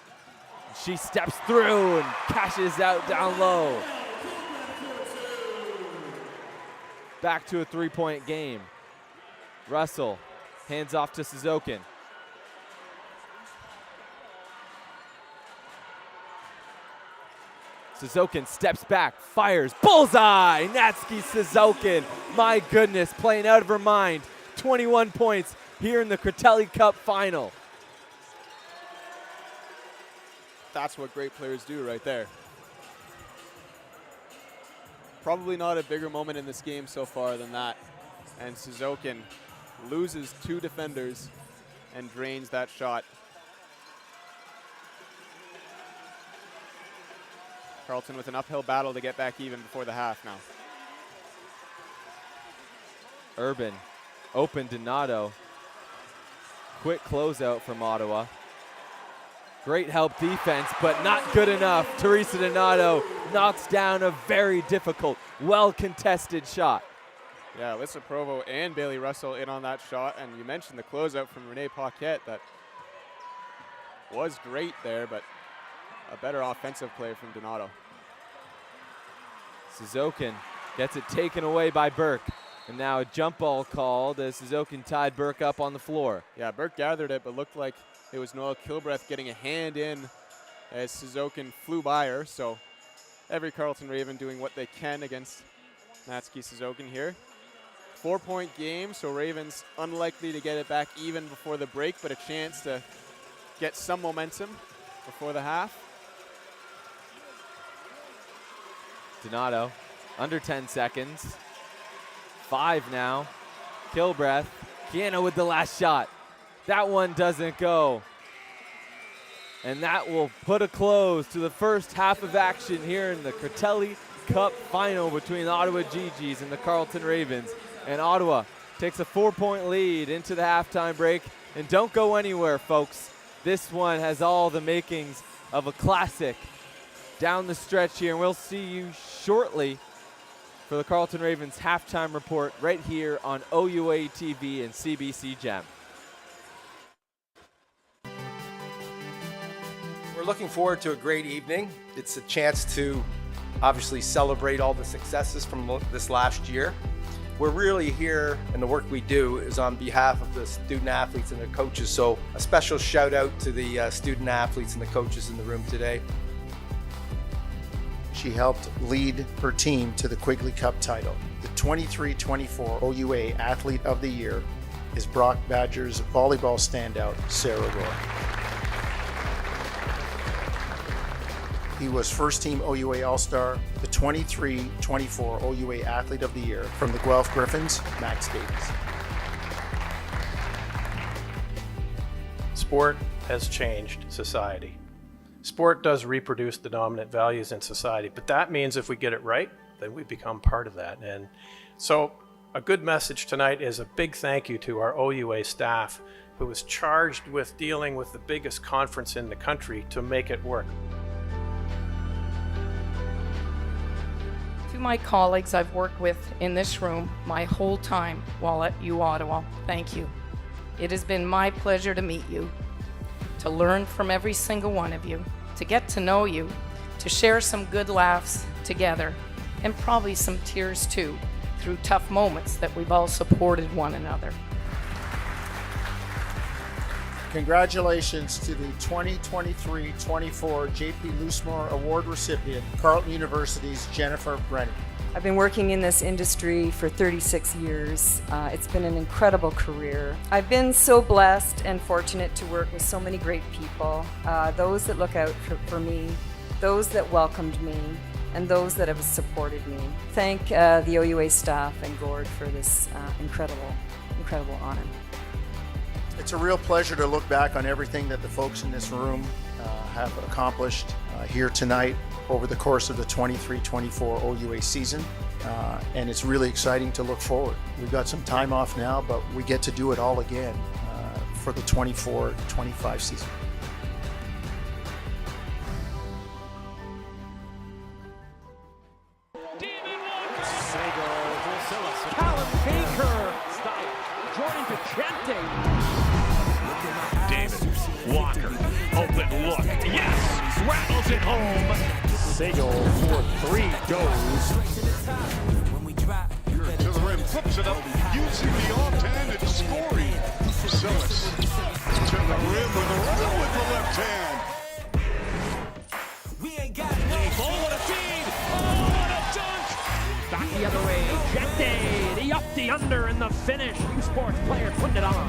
She steps through and cashes out down low. Back to a 3-point game. Russell hands off to Suzokin. Suzokin steps back, fires, bullseye! Natsuki Suzokin, my goodness, playing out of her mind. 21 points here in the Critelli Cup final. That's what great players do right there. Probably not a bigger moment in this game so far than that. And Suzokin loses 2 defenders and drains that shot. Carleton with an uphill battle to get back even before the half now. Urban, open Donato. Quick closeout from Ottawa. Great help defense, but not good enough. Teresa Donato knocks down a very difficult, well-contested shot. Yeah, Alyssa Provo and Bailey Russell in on that shot, and you mentioned the closeout from Renee Paquette that was great there, but a better offensive play from Donato. Suzokin gets it taken away by Burke, and now a jump ball called as Suzokin tied Burke up on the floor. Yeah, Burke gathered it, but looked like it was Noelle Kilbreth getting a hand in as Suzokin flew by her. So every Carleton Raven doing what they can against Natsuki Suzokin here. 4-point game, so Ravens unlikely to get it back even before the break, but a chance to get some momentum before the half. Donato, under 10 seconds. 5 now. Kill breath. Kiana with the last shot. That one doesn't go. And that will put a close to the first half of action here in the Critelli Cup final between the Ottawa GGs and the Carleton Ravens. And Ottawa takes a 4-point lead into the halftime break. And don't go anywhere, folks. This one has all the makings of a classic down the stretch here. And we'll see you shortly for the Carleton Ravens halftime report right here on OUA TV and CBC Gem. We're looking forward to a great evening. It's a chance to obviously celebrate all the successes from this last year. We're really here, and the work we do is on behalf of the student athletes and their coaches. So a special shout out to the student athletes and the coaches in the room today. She helped lead her team to the Quigley Cup title. The 23-24 OUA Athlete of the Year is Brock Badger's volleyball standout, Sarah Roy. He was first team OUA All-Star, the 23-24 OUA Athlete of the Year from the Guelph Griffins, Max Davies. Sport has changed society. Sport does reproduce the dominant values in society, but that means if we get it right, then we become part of that. And so a good message tonight is a big thank you to our OUA staff who was charged with dealing with the biggest conference in the country to make it work. To my colleagues I've worked with in this room my whole time while at U Ottawa, thank you. It has been my pleasure to meet you, to learn from every single one of you, to get to know you, to share some good laughs together, and probably some tears too, through tough moments that we've all supported one another. Congratulations to the 2023-24 J.P. Loosemore Award recipient, Carleton University's Jennifer Brennan. I've been working in this industry for 36 years. It's been an incredible career. I've been so blessed and fortunate to work with so many great people, those that look out for me, those that welcomed me, and those that have supported me. Thank the OUA staff and Gord for this incredible honor. It's a real pleasure to look back on everything that the folks in this room have accomplished here tonight over the course of the 23-24 OUA season, and it's really exciting to look forward. We've got some time off now, but we get to do it all again for the 24-25 season. Walker, open look, yes, rattles it home. Sagal for 3 goes. To the rim, flips it up, using the offhand and scoring. Silas to the rim with the left hand. Ball, what a feed! Oh, what a dunk! Back the other way, Gente, the up, the under, and the finish. U Sports player putting it on.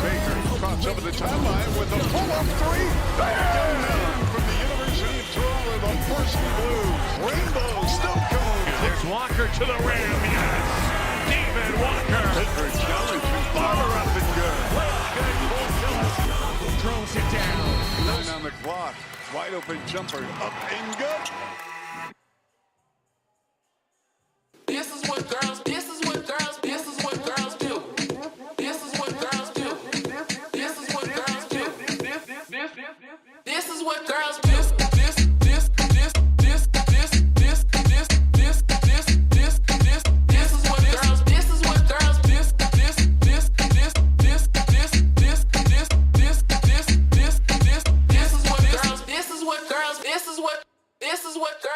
Baker crops over the timeline with a pull-up 3. Down from the University of Toronto, the Varsity Blues. Rainbow still going. There's Walker to the rim, yes! David Walker! Critelli far up and good. Throws it down. 9 on the clock. Wide open jumper, up and good. This is what girls do. This is what girls do. This is what girls do. This is what girls do. This is what girls do. This is what girls do. This is what girls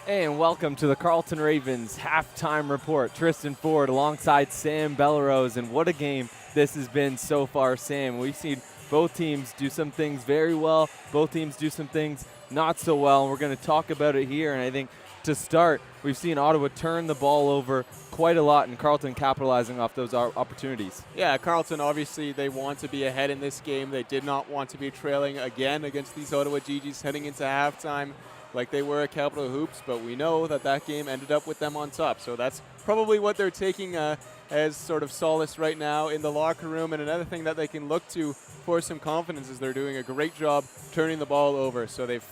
And welcome to the Carleton Ravens halftime report. Tristan Ford alongside Sam Bellerose, and what a game this has been so far, Sam. We've seen both teams do some things very well, both teams do some things not so well, and we're going to talk about it here. And I think to start, we've seen Ottawa turn the ball over quite a lot, and Carleton capitalizing off those opportunities. Yeah, Carleton, obviously, they want to be ahead in this game. They did not want to be trailing again against these Ottawa GGs heading into halftime like they were at Capital Hoops, but we know that that game ended up with them on top. So that's probably what they're taking as sort of solace right now in the locker room. And another thing that they can look to for some confidence is they're doing a great job turning the ball over. So they've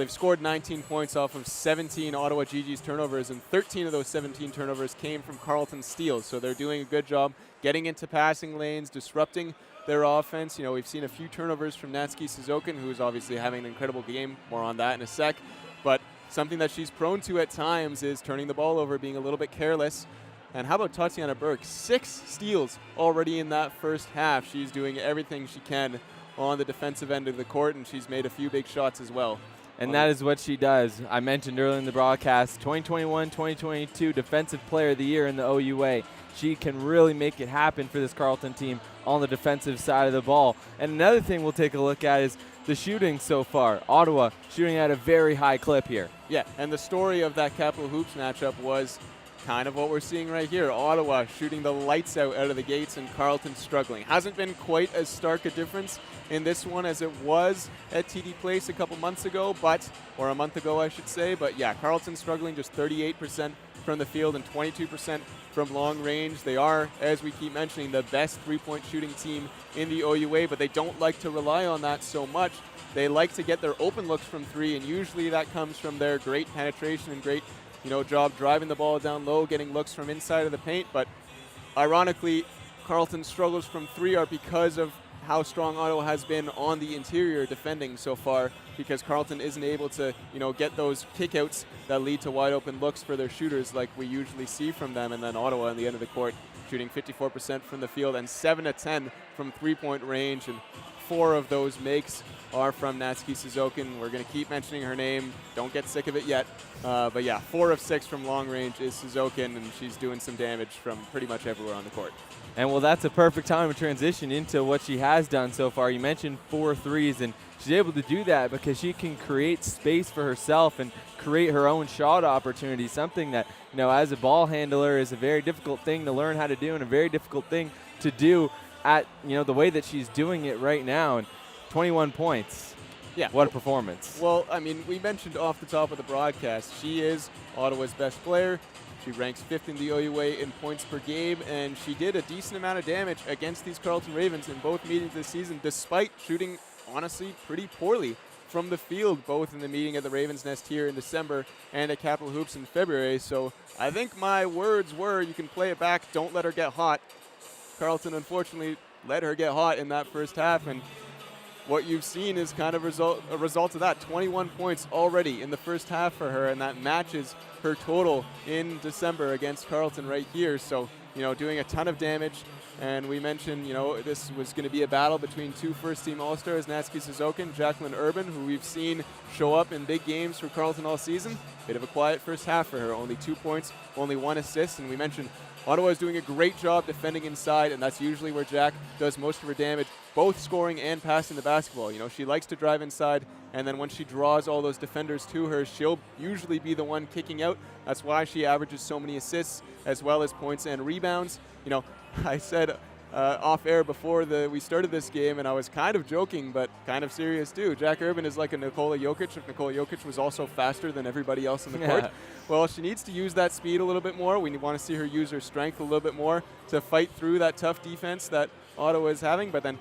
scored 19 points off of 17 Ottawa GG's turnovers, and 13 of those 17 turnovers came from Carleton steals. So they're doing a good job getting into passing lanes, disrupting their offense. You know, we've seen a few turnovers from Natsuki Suzokin, who's obviously having an incredible game. More on that in a sec. But something that she's prone to at times is turning the ball over, being a little bit careless. And how about Tatiana Burke? 6 steals already in that first half. She's doing everything she can on the defensive end of the court, and she's made a few big shots as well. And that is what she does. I mentioned earlier in the broadcast, 2021-2022 Defensive Player of the Year in the OUA. She can really make it happen for this Carleton team on the defensive side of the ball. And another thing we'll take a look at is the shooting so far. Ottawa shooting at a very high clip here. Yeah, and the story of that Capital Hoops matchup was kind of what we're seeing right here. Ottawa shooting the lights out of the gates, and Carleton struggling. Hasn't been quite as stark a difference in this one as it was at TD Place a couple months ago, or a month ago I should say. But yeah, Carleton struggling, just 38% from the field and 22% from long range. They are, as we keep mentioning, the best three-point shooting team in the OUA, but they don't like to rely on that so much. They like to get their open looks from three, and usually that comes from their great penetration and great job driving the ball down low, getting looks from inside of the paint. But ironically, Carleton's struggles from three are because of how strong Ottawa has been on the interior defending so far, because Carleton isn't able to, get those kickouts that lead to wide open looks for their shooters like we usually see from them. And then Ottawa on the end of the court shooting 54% from the field and 7 of 10 from three-point range, and 4 of those makes are from Natsuki Suzokin. We're going to keep mentioning her name. Don't get sick of it yet. But yeah, 4 of 6 from long range is Suzokin, and she's doing some damage from pretty much everywhere on the court. And well, that's a perfect time to transition into what she has done so far. You mentioned 4 threes, and she's able to do that because she can create space for herself and create her own shot opportunities, something that, as a ball handler is a very difficult thing to learn how to do and a very difficult thing to do at, the way that she's doing it right now. And 21 points. Yeah. What a performance. Well, I mean, we mentioned off the top of the broadcast, she is Ottawa's best player. She ranks 5th in the OUA in points per game, and she did a decent amount of damage against these Carleton Ravens in both meetings this season, despite shooting, honestly, pretty poorly from the field, both in the meeting at the Ravens Nest here in December and at Capital Hoops in February. So I think my words were, you can play it back, don't let her get hot. Carleton, unfortunately, let her get hot in that first half, and what you've seen is kind of a result of that. 21 points already in the first half for her, and that matches her total in December against Carleton right here. So, doing a ton of damage. And we mentioned, this was going to be a battle between 2 first-team All-Stars, Natsuki Suzokin, Jacqueline Urban, who we've seen show up in big games for Carleton all season. Bit of a quiet first half for her. Only 2 points, only 1 assist. And we mentioned Ottawa is doing a great job defending inside, and that's usually where Jack does most of her damage, both scoring and passing the basketball. She likes to drive inside, and then when she draws all those defenders to her, she'll usually be the one kicking out. That's why she averages so many assists as well as points and rebounds. I said off air before we started this game, and I was kind of joking, but kind of serious too. Jack Urban is like a Nikola Jokic if Nikola Jokic was also faster than everybody else on the court. Well, she needs to use that speed a little bit more. We want to see her use her strength a little bit more to fight through that tough defense that Ottawa is having, but then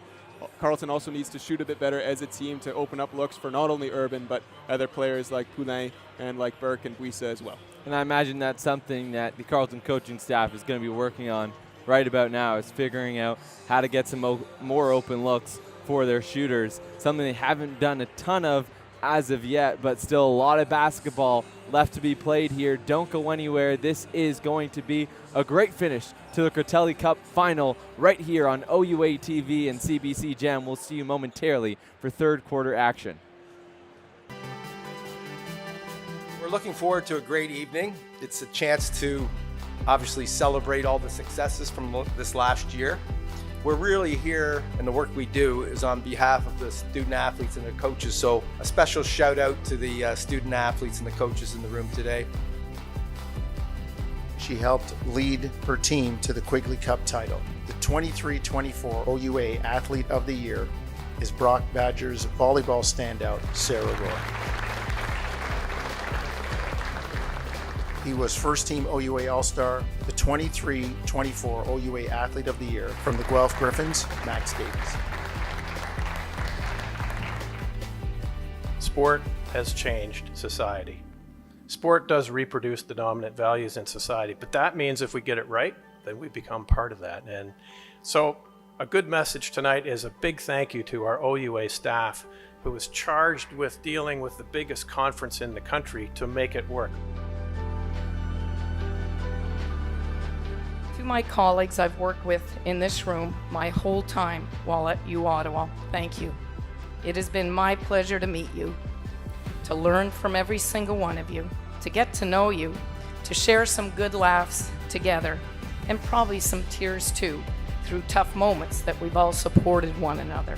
Carleton also needs to shoot a bit better as a team to open up looks for not only Urban, but other players like Poulin and like Burke and Buissa as well. And I imagine that's something that the Carleton coaching staff is going to be working on right about now, is figuring out how to get some more open looks for their shooters, something they haven't done a ton of as of yet, but still a lot of basketball left to be played here. Don't go anywhere. This is going to be a great finish to the Critelli Cup final right here on OUA TV and CBC Gem. We'll see you momentarily for third quarter action. We're We're looking forward to a great evening. It's a chance to obviously celebrate all the successes from this last year. We're really here, and the work we do is on behalf of the student athletes and their coaches. So a special shout out to the student athletes and the coaches in the room today. She helped lead her team to the Quigley Cup title. The 23-24 OUA Athlete of the Year is Brock Badger's volleyball standout, Sarah Roy. He was first team OUA All-Star, the 23-24 OUA Athlete of the Year from the Guelph Griffins, Max Davies. Sport has changed society. Sport does reproduce the dominant values in society, but that means if we get it right, then we become part of that. And so a good message tonight is a big thank you to our OUA staff who was charged with dealing with the biggest conference in the country to make it work. To my colleagues I've worked with in this room my whole time while at U Ottawa, thank you. It has been my pleasure to meet you, to learn from every single one of you, to get to know you, to share some good laughs together, and probably some tears too, through tough moments that we've all supported one another.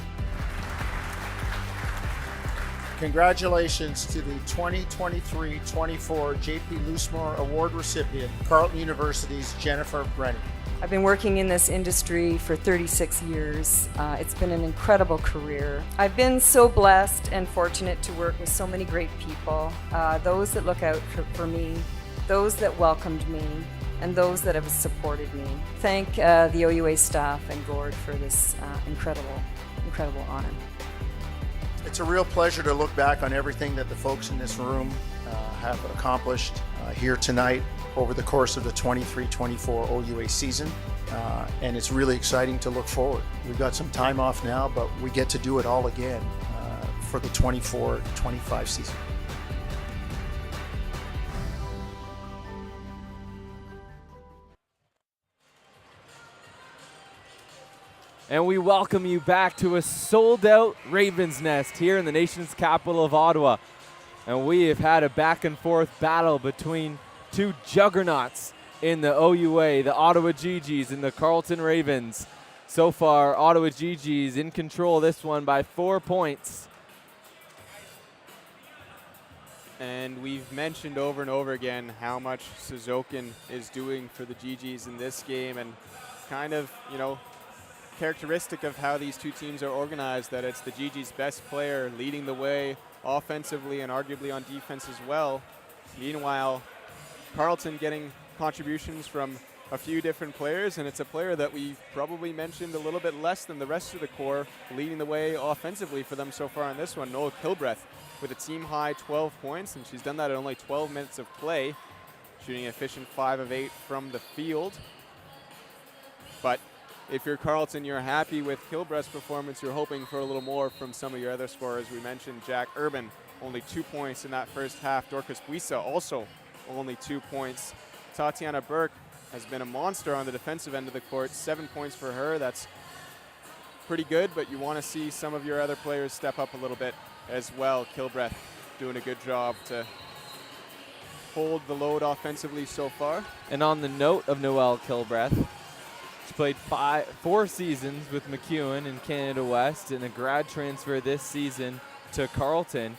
Congratulations to the 2023-24 J.P. Loosemore Award recipient, Carleton University's Jennifer Brennan. I've been working in this industry for 36 years. It's been an incredible career. I've been so blessed and fortunate to work with so many great people, those that look out for me, those that welcomed me, and those that have supported me. Thank the OUA staff and Gord for this incredible honor. It's a real pleasure to look back on everything that the folks in this room have accomplished here tonight over the course of the 23-24 OUA season. And it's really exciting to look forward. We've got some time off now, but we get to do it all again for the 24-25 season. And we welcome you back to a sold-out Ravens Nest here in the nation's capital of Ottawa. And we have had a back-and-forth battle between two juggernauts in the OUA, the Ottawa GGs and the Carleton Ravens. So far, Ottawa GGs in control of this one by 4 points. And we've mentioned over and over again how much Suzokin is doing for the GGs in this game, and kind of, you know, characteristic of how these two teams are organized, that it's the GG's best player leading the way offensively and arguably on defense as well. Meanwhile, Carleton getting contributions from a few different players, and it's a player that we've probably mentioned a little bit less than the rest of the core leading the way offensively for them so far in this one. Noah Kilbreth with a team-high 12 points, and she's done that in only 12 minutes of play, shooting an efficient 5 of 8 from the field. But if you're Carleton, you're happy with Kilbreth's performance. You're hoping for a little more from some of your other scorers. We mentioned Jack Urban, only 2 points in that first half. Dorcas Buisa also only 2 points. Tatiana Burke has been a monster on the defensive end of the court. 7 points for her. That's pretty good, but you want to see some of your other players step up a little bit as well. Kilbreth doing a good job to hold the load offensively so far. And on the note of Noelle Kilbreth, she played 4 seasons with MacEwan in Canada West and a grad transfer this season to Carleton.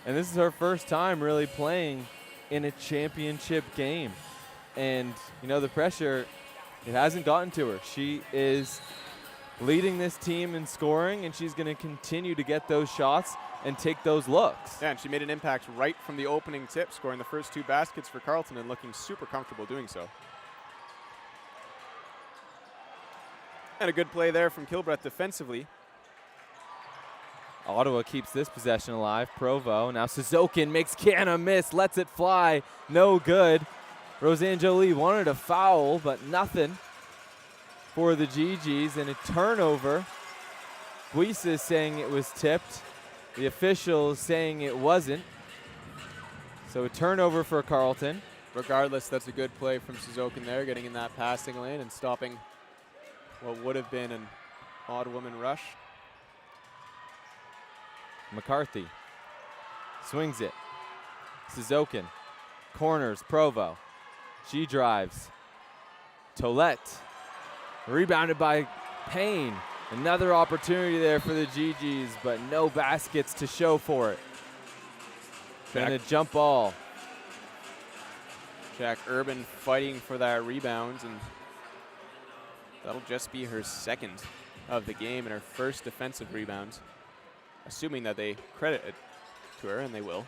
And this is her first time really playing in a championship game. And, you know, the pressure, it hasn't gotten to her. She is leading this team in scoring, and she's going to continue to get those shots and take those looks. Yeah, and she made an impact right from the opening tip, scoring the first 2 baskets for Carleton and looking super comfortable doing so. And a good play there from Kilbreth defensively. Ottawa keeps this possession alive. Provo, now Suzokin makes Kiana miss, lets it fly, no good. Roseanne Jolie wanted a foul, but nothing for the GGs, and a turnover. Buisa is saying it was tipped. The officials saying it wasn't. So a turnover for Carleton. Regardless, that's a good play from Suzokin there, getting in that passing lane and stopping what would have been an odd woman rush. McCarthy swings it. Suzokin Corners, Provo. She drives. Tolette. Rebounded by Payne. Another opportunity there for the GGs, but no baskets to show for it. And a jump ball. Jack Urban fighting for that rebound, and that'll just be her second of the game and her first defensive rebound, assuming that they credit it to her, and they will.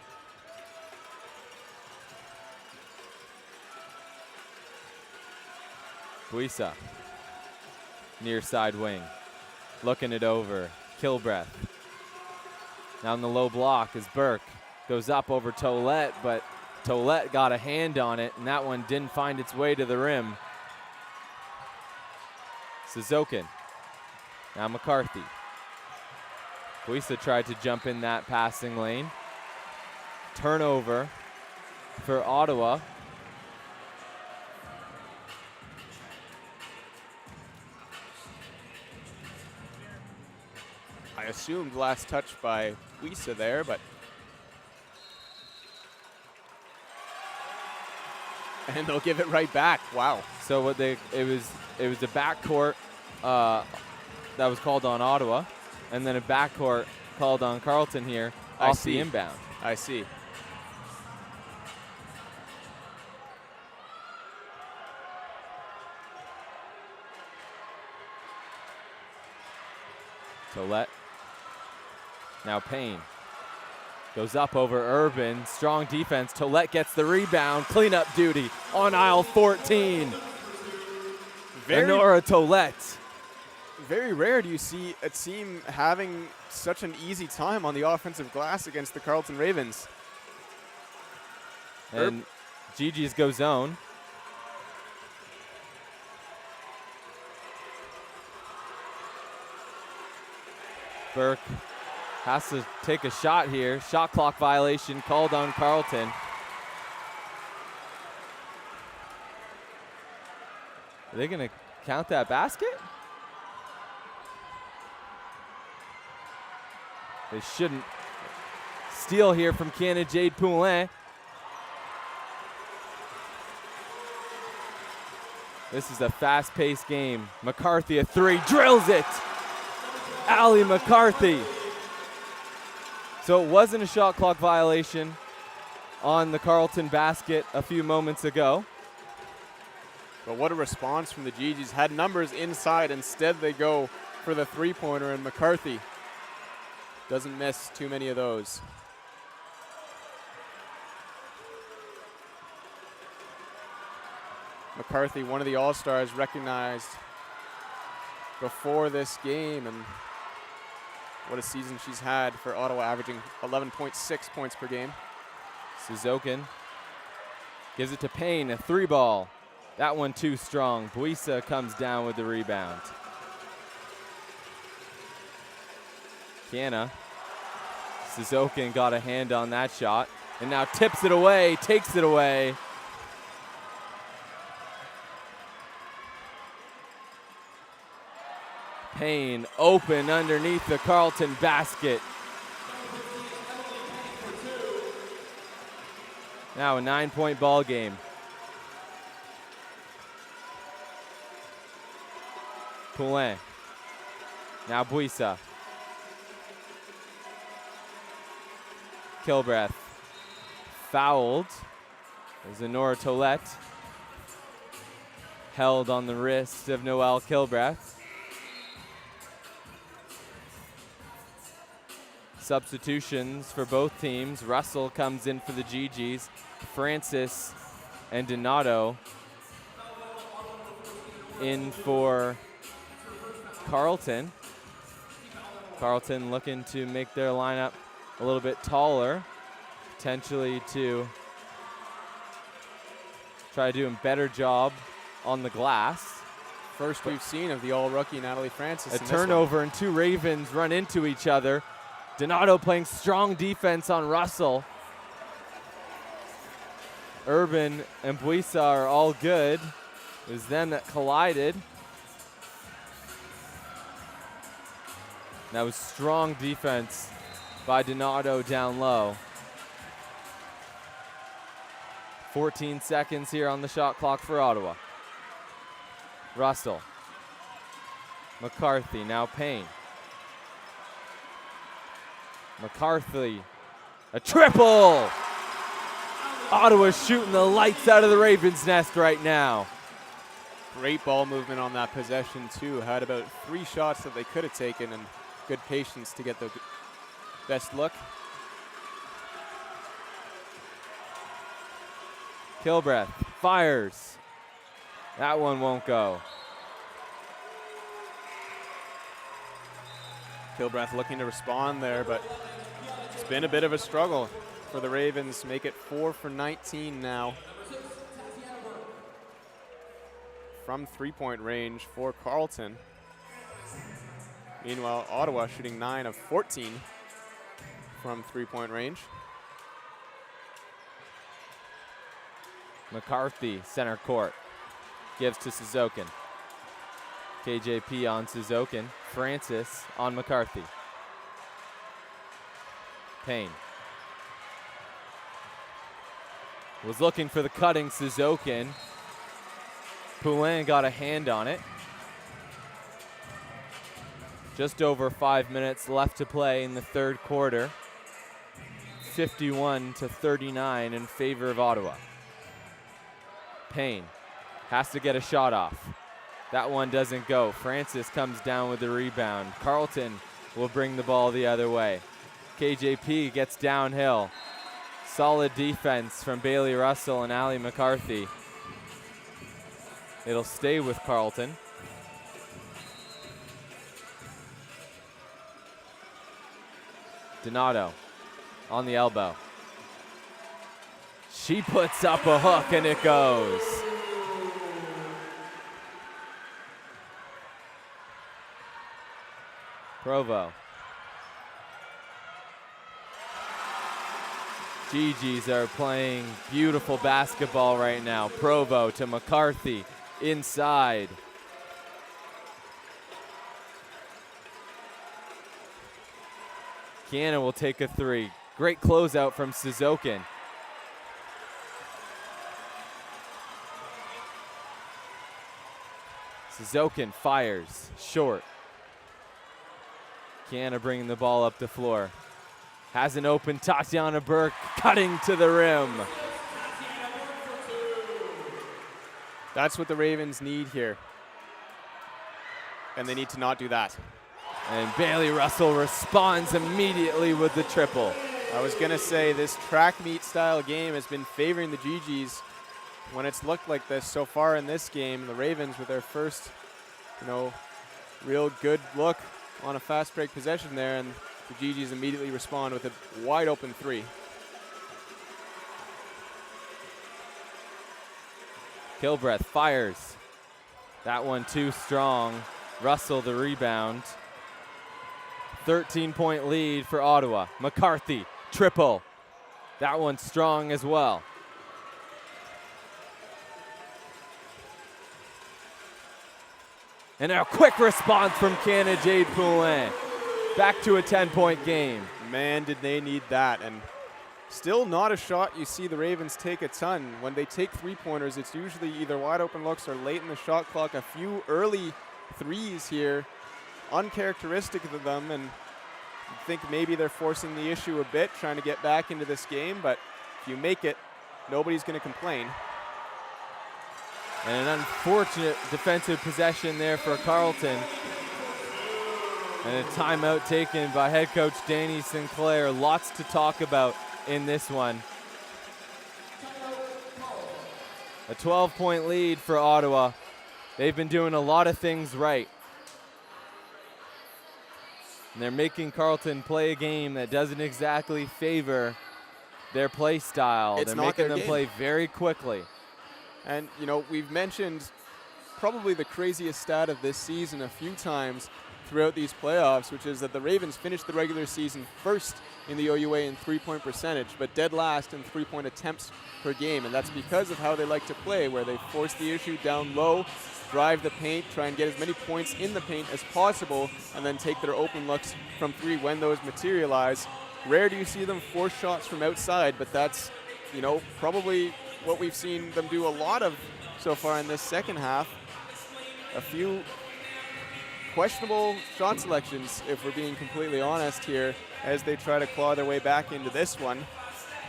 Buisa, near side wing, looking it over. Kilbreath. Down the low block as Burke goes up over Tolette, but Tolette got a hand on it, and that one didn't find its way to the rim. Suzokin. Now McCarthy. Buisa tried to jump in that passing lane. Turnover for Ottawa. I assumed last touch by Buisa there, but and they'll give it right back. Wow. So what it was a backcourt that was called on Ottawa, and then a backcourt called on Carleton here off the inbound. I see. Tolette. Now Payne goes up over Urban. Strong defense. Tolette gets the rebound. Cleanup duty on aisle 14. Enora Tolette. Very rare do you see a team having such an easy time on the offensive glass against the Carleton Ravens. And GG's go zone. Burke has to take a shot here. Shot clock violation called on Carleton. Are they going to count that basket? They shouldn't. Steal here from Kiana Jade Poulin. This is a fast-paced game. McCarthy, a three, drills it! Allie McCarthy. So it wasn't a shot clock violation on the Carleton basket a few moments ago. But what a response from the GGs. Had numbers inside. Instead, they go for the three-pointer, and McCarthy doesn't miss too many of those. McCarthy, one of the All-Stars, recognized before this game, and what a season she's had for Ottawa, averaging 11.6 points per game. Suzokin gives it to Payne, a three ball. That one too strong. Buisa comes down with the rebound. Kiana. Suzokin got a hand on that shot, and now tips it away, takes it away. Payne open underneath the Carleton basket. Now a 9-point ball game. Poulin. Now Buisa. Kilbreath. Fouled. There's Enora Tolette. Held on the wrist of Noelle Kilbreath. Substitutions for both teams. Russell comes in for the GGs. Francis and Donato in for Carleton. Carleton looking to make their lineup a little bit taller, potentially to try to do a better job on the glass. First we've seen of the all-rookie Natalie Francis. A turnover and two Ravens run into each other. Donato playing strong defense on Russell. Urban and Buisa are all good. It was them that collided. That was strong defense by Donato down low. 14 seconds here on the shot clock for Ottawa. Russell. McCarthy, now Payne. McCarthy, a triple! Ottawa's shooting the lights out of the Ravens' nest right now. Great ball movement on that possession too. Had about 3 shots that they could have taken and good patience to get the best look. Kilbreth fires. That one won't go. Kilbreth looking to respond there, but it's been a bit of a struggle for the Ravens. Make it 4 for 19 now. From 3-point range for Carleton. Meanwhile, Ottawa shooting 9 of 14 from 3-point range. McCarthy, center court. Gives to Suzokin. KJP on Suzokin. Francis on McCarthy. Payne. Was looking for the cutting Suzokin. Poulin got a hand on it. Just over 5 minutes left to play in the third quarter. 51-39 in favor of Ottawa. Payne has to get a shot off. That one doesn't go. Francis comes down with the rebound. Carleton will bring the ball the other way. KJP gets downhill. Solid defense from Bailey Russell and Ali McCarthy. It'll stay with Carleton. Donato on the elbow. She puts up a hook and it goes. Provo. GGs are playing beautiful basketball right now. Provo to McCarthy inside. Kiana will take a 3. Great closeout from Suzokin. Suzokin fires short. Kiana bringing the ball up the floor. Has an open Tatiana Burke cutting to the rim. That's what the Ravens need here. And they need to not do that. And Bailey Russell responds immediately with the triple. I was going to say this track meet style game has been favoring the GGs when it's looked like this so far in this game. The Ravens with their first, real good look on a fast break possession there, and the GGs immediately respond with a wide open 3. Kilbreth fires. That one too strong. Russell the rebound. 13-point lead for Ottawa. McCarthy, triple. That one strong as well. And a quick response from Kiana Jade Poulin. Back to a 10-point game. Man, did they need that. And still not a shot you see the Ravens take a ton. When they take 3-pointers, it's usually either wide open looks or late in the shot clock. A few early threes here, uncharacteristic of them. And I think maybe they're forcing the issue a bit, trying to get back into this game. But if you make it, nobody's going to complain. And an unfortunate defensive possession there for Carleton. And a timeout taken by head coach Danny Sinclair. Lots to talk about in this one. A 12-point lead for Ottawa. They've been doing a lot of things right. And they're making Carleton play a game that doesn't exactly favor their play style. They're making them play very quickly. And, we've mentioned probably the craziest stat of this season a few times throughout these playoffs, which is that the Ravens finished the regular season first in the OUA in 3-point percentage, but dead last in 3-point attempts per game. And that's because of how they like to play, where they force the issue down low, drive the paint, try and get as many points in the paint as possible, and then take their open looks from 3 when those materialize. Rare do you see them force shots from outside, but that's, probably what we've seen them do a lot of so far in this second half. A few questionable shot selections, if we're being completely honest here, as they try to claw their way back into this one.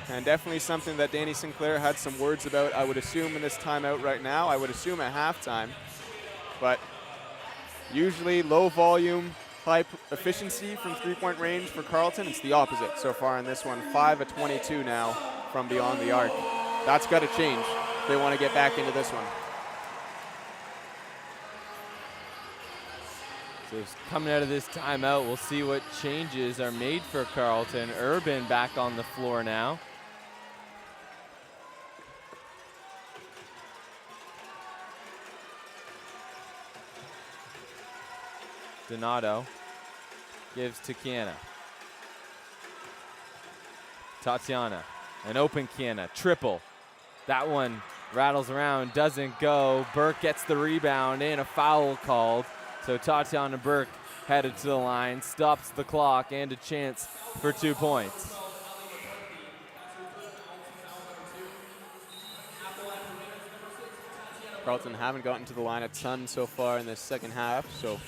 And definitely something that Danny Sinclair had some words about, I would assume, in this timeout right now. I would assume at halftime. But usually low volume, high efficiency from three-point range for Carleton. It's the opposite so far in this one. 5 of 22 now from beyond the arc. That's got to change if they want to get back into this one. So coming out of this timeout, we'll see what changes are made for Carleton. Urban back on the floor now. Donato gives to Kiana. Tatiana, an open Kiana, triple. That one rattles around, doesn't go. Burke gets the rebound and a foul called. So Tatiana Burke headed to the line, stops the clock, and a chance for 2 points. Carleton haven't gotten to the line a ton so far in this second half, so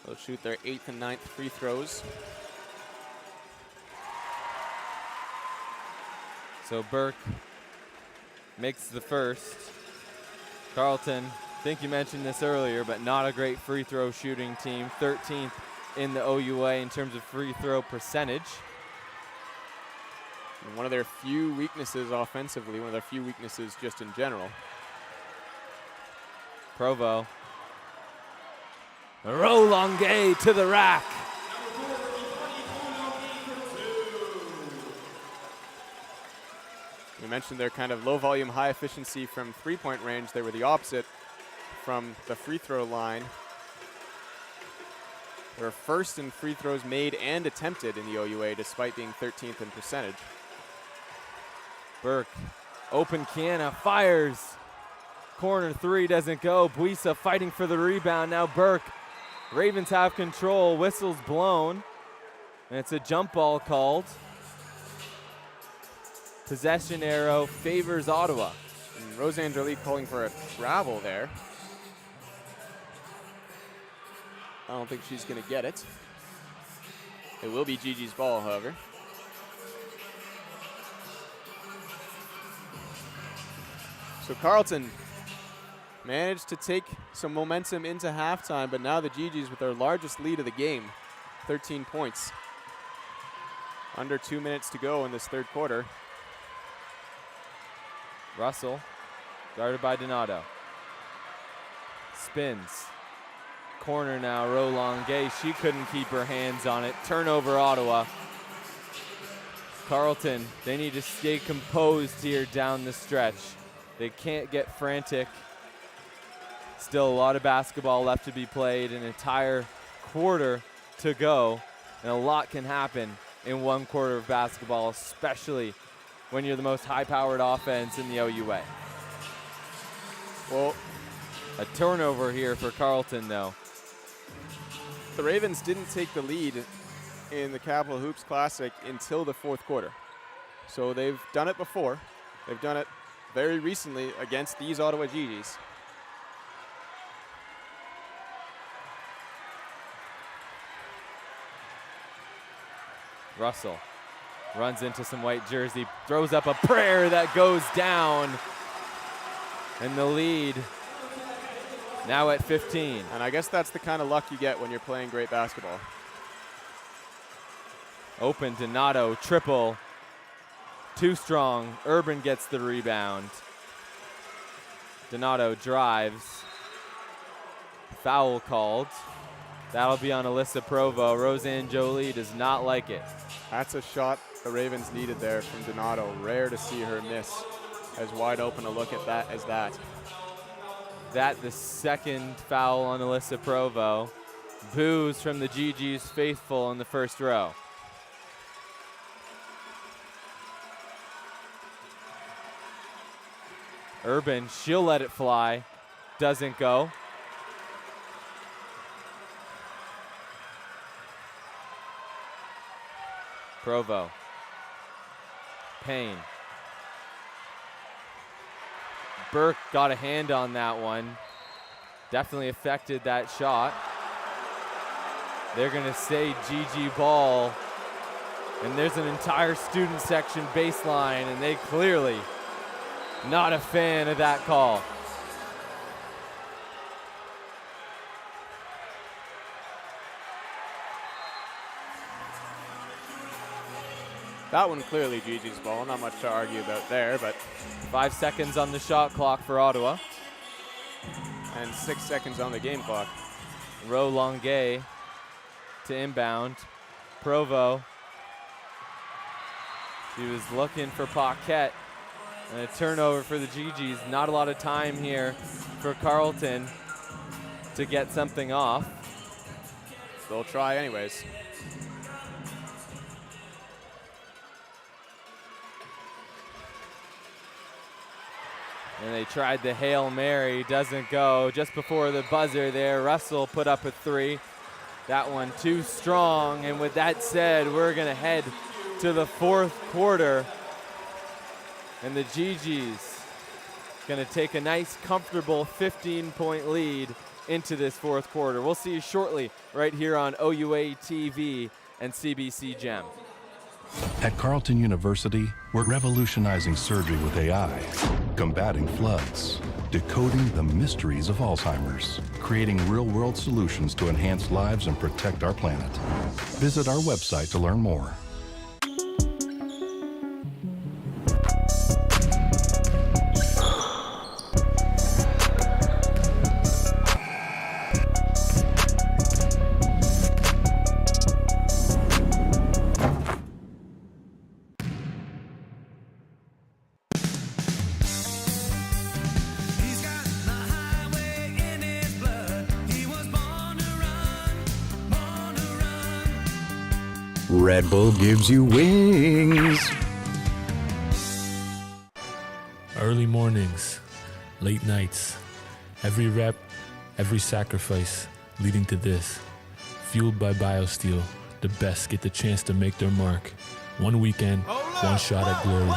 they'll shoot their 8th and 9th free throws. So Burke makes the first. Carleton, I think you mentioned this earlier, but not a great free throw shooting team. 13th in the OUA in terms of free throw percentage. And one of their few weaknesses offensively, one of their few weaknesses just in general. Provo. Rolongue to the rack. We mentioned their kind of low volume, high efficiency from three-point range. They were the opposite from the free throw line. They were first in free throws made and attempted in the OUA, despite being 13th in percentage. Burke, open Kiana, fires. Corner three doesn't go. Buisa fighting for the rebound. Now Burke. Ravens have control. Whistle's blown. And it's a jump ball called. Possession arrow favors Ottawa. And Roseanne Jolie calling for a travel there. I don't think she's going to get it. It will be Gigi's ball, however. So Carleton managed to take some momentum into halftime, but now the Gigis with their largest lead of the game, 13 points. Under 2 minutes to go in this third quarter. Russell, guarded by Donato. Spins. Corner now, Rolongue. She couldn't keep her hands on it. Turnover, Ottawa. Carleton, they need to stay composed here down the stretch. They can't get frantic. Still a lot of basketball left to be played, an entire quarter to go, and a lot can happen in 1 quarter of basketball, especially when you're the most high-powered offense in the OUA. Well, a turnover here for Carleton, though. The Ravens didn't take the lead in the Capital Hoops Classic until the fourth quarter. So they've done it before. They've done it very recently against these Ottawa Gigis. Russell runs into some white jersey, throws up a prayer that goes down, and the lead now at 15. And I guess that's the kind of luck you get when you're playing great basketball. Open Donato, triple, too strong. Urban gets the rebound. Donato drives. Foul called. That'll be on Alyssa Provo. Roseanne Jolie does not like it. That's a shot the Ravens needed there from Donato. Rare to see her miss as wide open a look at that as that. That the second foul on Alyssa Provo. Boos from the Gigis faithful in the first row. Urban, she'll let it fly. Doesn't go. Provo. Payne. Burke got a hand on that one. Definitely affected that shot. They're going to say GG ball. And there's an entire student section baseline, and they clearly not a fan of that call. That one clearly Gigi's ball. Not much to argue about there, but 5 seconds on the shot clock for Ottawa. And 6 seconds on the game clock. Rolonguet to inbound. Provo. She was looking for Paquette. And a turnover for the GGs. Not a lot of time here for Carleton to get something off. They'll try anyways. And they tried the Hail Mary, doesn't go. Just before the buzzer there, Russell put up a 3. That one too strong. And with that said, we're gonna head to the 4th quarter. And the GGs gonna take a nice, comfortable 15-point lead into this 4th quarter. We'll see you shortly right here on OUA TV and CBC Gem. At Carleton University, we're revolutionizing surgery with AI, combating floods, decoding the mysteries of Alzheimer's, creating real-world solutions to enhance lives and protect our planet. Visit our website to learn more. Red Bull gives you wings. Early mornings, late nights, every rep, every sacrifice leading to this. Fueled by BioSteel, the best get the chance to make their mark. One weekend, one shot at glory.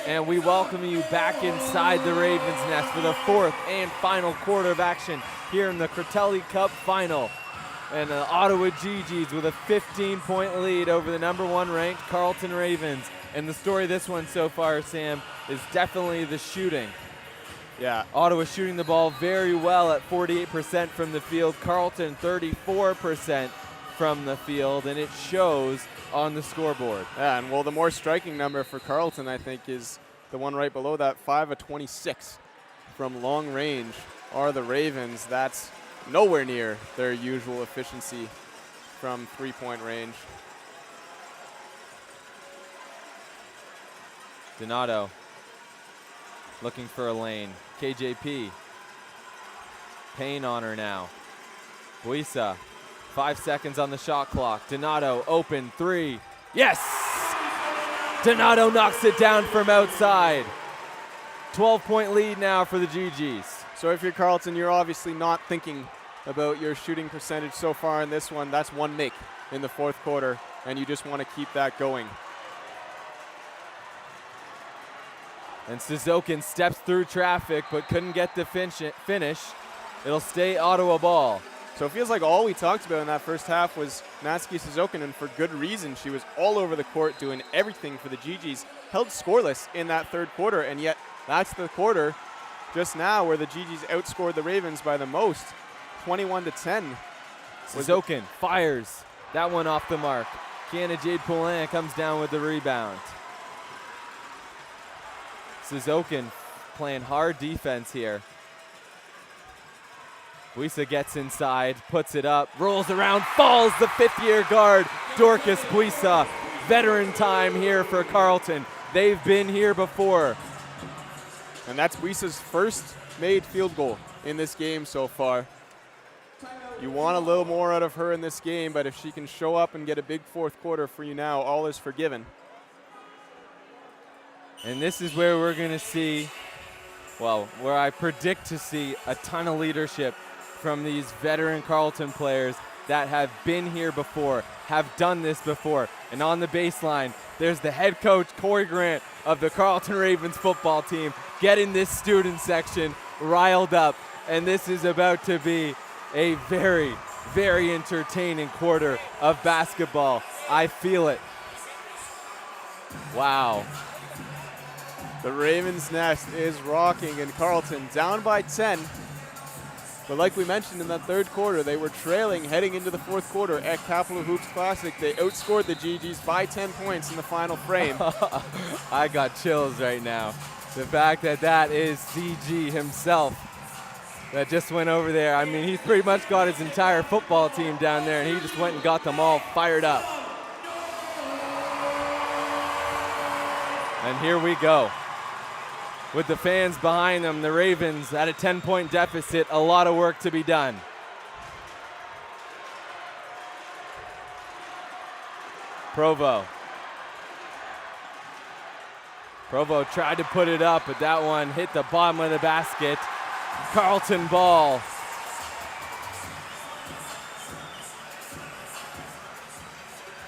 And we welcome you back inside the Ravens nest for the 4th and final quarter of action here in the Critelli Cup final. And the Ottawa GGs with a 15-point lead over the #1 ranked Carleton Ravens. And the story of this one so far, Sam, is definitely the shooting. Yeah. Ottawa shooting the ball very well at 48% from the field. Carleton 34% from the field, and it shows on the scoreboard. Yeah, and well, the more striking number for Carleton, I think, is the one right below that, 5 of 26 from long range are the Ravens. That's nowhere near their usual efficiency from three-point range. Donato looking for a lane. KJP. Payne on her now. Buisa. 5 seconds on the shot clock. Donato, open 3. Yes! Donato knocks it down from outside. 12-point lead now for the GGs. So if you're Carleton, you're obviously not thinking about your shooting percentage so far in this one. That's one make in the 4th quarter, and you just want to keep that going. And Suzokin steps through traffic but couldn't get the finish. It'll stay Ottawa ball. So it feels like all we talked about in that first half was Natsuki Suzokin, and for good reason. She was all over the court doing everything for the GGs, held scoreless in that 3rd quarter, and yet that's the quarter just now where the GGs outscored the Ravens by the most, 21-10. Suzokin fires that one off the mark. Kiana Jade Poulin comes down with the rebound. Suzokin playing hard defense here. Buisa gets inside, puts it up, rolls around, falls the 5th-year guard, Dorcas Buisa. Veteran time here for Carleton. They've been here before. And that's Buisa's first made field goal in this game so far. You want a little more out of her in this game, but if she can show up and get a big fourth quarter for you now, all is forgiven. And this is where we're going to see, well, where I predict to see a ton of leadership from these veteran Carleton players that have been here before, have done this before. And on the baseline, there's the head coach, Corey Grant, of the Carleton Ravens football team, getting this student section riled up. And this is about to be a very, very entertaining quarter of basketball. I feel it. Wow. The Ravens' nest is rocking, and Carleton down by 10. But like we mentioned in that third quarter, they were trailing heading into the fourth quarter at Capital Hoops Classic. They outscored the GGs by 10 points in the final frame. I got chills right now. The fact that that is CG himself that just went over there. I mean, he's pretty much got his entire football team down there, and he just went and got them all fired up. And here we go. With the fans behind them, the Ravens at a 10-point deficit, a lot of work to be done. Provo tried to put it up, but that one hit the bottom of the basket. Carleton ball.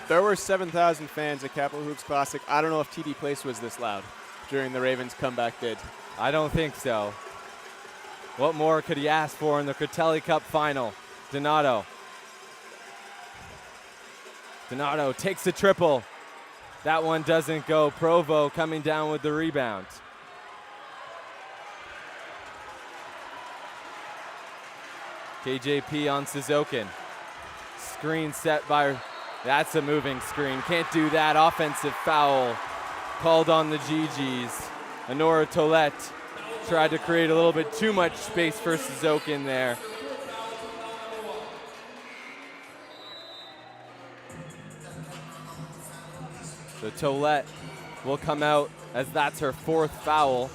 There were 7,000 fans at Capital Hoops Classic. I don't know if TD Place was this loud during the Ravens' comeback bid. I don't think so. What more could he ask for in the Critelli Cup final? Donato takes the triple. That one doesn't go. Provo coming down with the rebound. KJP on Suzokin. Screen set by, that's a moving screen. Can't do that. Offensive foul called on the GGs. Honora Tollette tried to create a little bit too much space for Suzokin there. So Tollette will come out as that's her fourth foul.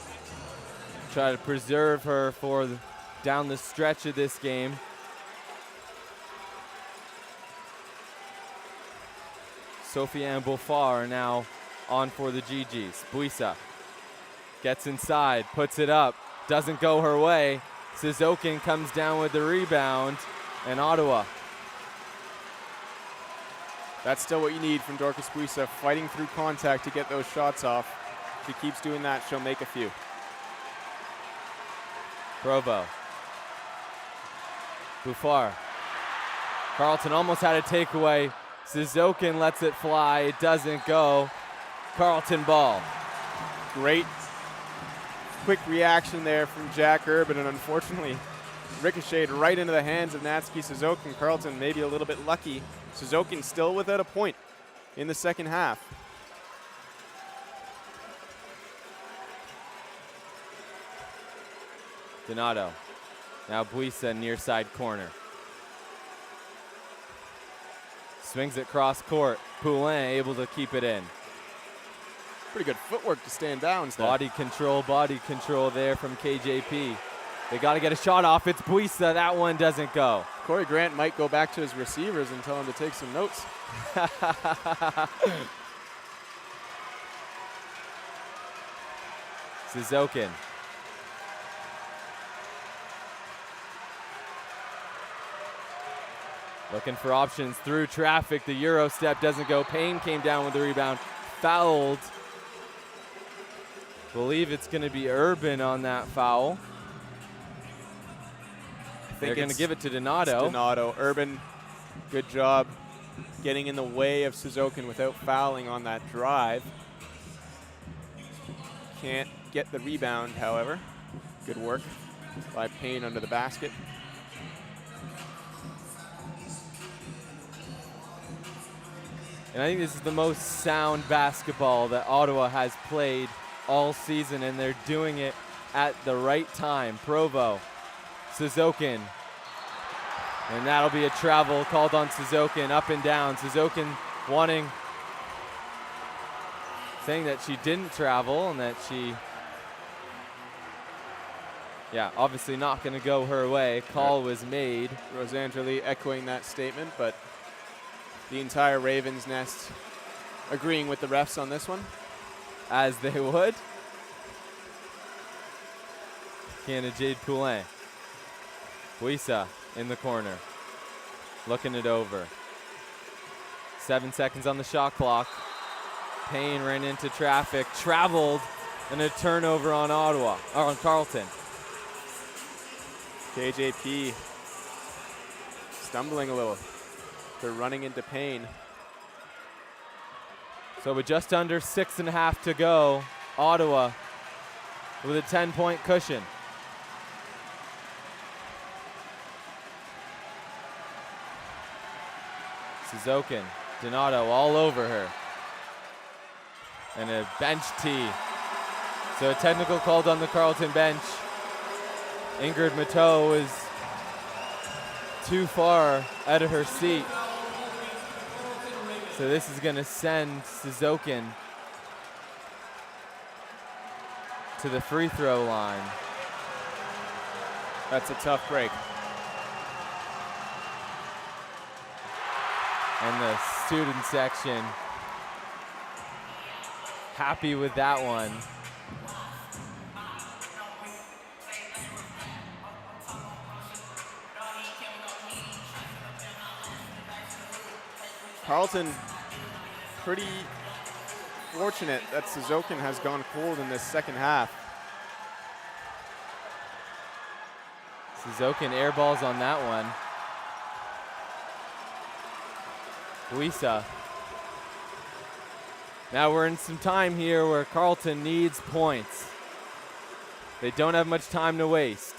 Try to preserve her for down the stretch of this game. Sophie and Beaufort are now on for the GGs. Buisa gets inside, puts it up, doesn't go her way. Suzokin comes down with the rebound, and Ottawa. That's still what you need from Dorcas Buisa, fighting through contact to get those shots off. If she keeps doing that, she'll make a few. Provo. Buffard. Carleton almost had a takeaway. Suzokin lets it fly. It doesn't go. Carleton ball. Great quick reaction there from Jack Urban, and unfortunately ricocheted right into the hands of Natsuki Suzokin. Carleton maybe a little bit lucky. Suzokin still without a point in the second half. Donato. Now Buisa near side corner. Swings it cross court. Poulin able to keep it in. Pretty good footwork to stand down. Body control there from KJP. They got to get a shot off. It's Buisa. That one doesn't go. Corey Grant might go back to his receivers and tell him to take some notes. Suzokin. Looking for options through traffic. The Euro step doesn't go. Payne came down with the rebound. Fouled. Believe it's going to be Urban on that foul. They're going to give it to Donato. Donato. Urban, good job getting in the way of Suzokin without fouling on that drive. Can't get the rebound, however. Good work by Payne under the basket. And I think this is the most sound basketball that Ottawa has played all season, and they're doing it at the right time. Provo, Suzokin, and that'll be a travel called on Suzokin, up and down. Suzokin saying that she didn't travel and that she Yeah, obviously not going to go her way. Call was made. Rosangeli echoing that statement, but the entire Ravens nest agreeing with the refs on this one. As they would. Kiana Jade Poulin. Buisa in the corner. Looking it over. 7 seconds on the shot clock. Payne ran into traffic, traveled, and a turnover on Ottawa, or on Carleton. KJP stumbling a little. They're running into Payne. So with just under 6.5 to go, Ottawa with a 10-point cushion. Suzokin, Donato all over her. And a bench tee. So a technical called on the Carleton bench. Ingrid Mateau is too far out of her seat. So this is going to send Suzokin to the free throw line. That's a tough break. And the student section happy with that one. Carleton pretty fortunate that Suzokin has gone cold in this second half. Suzokin airballs on that one. Buisa. Now we're in some time here where Carleton needs points. They don't have much time to waste.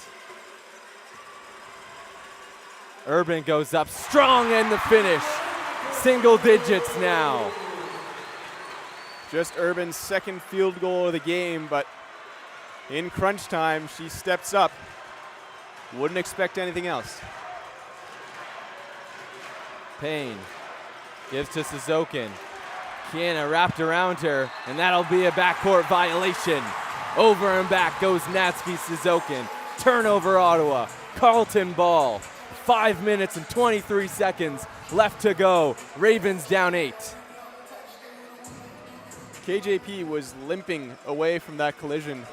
Urban goes up strong in the finish. Single digits now. Just Urban's second field goal of the game, but in crunch time, she steps up. Wouldn't expect anything else. Payne gives to Suzokin. Kiana wrapped around her, and that'll be a backcourt violation. Over and back goes Natsuki Suzokin. Turnover Ottawa. Carleton ball. 5 minutes and 23 seconds left to go. Ravens down 8. KJP was limping away from that collision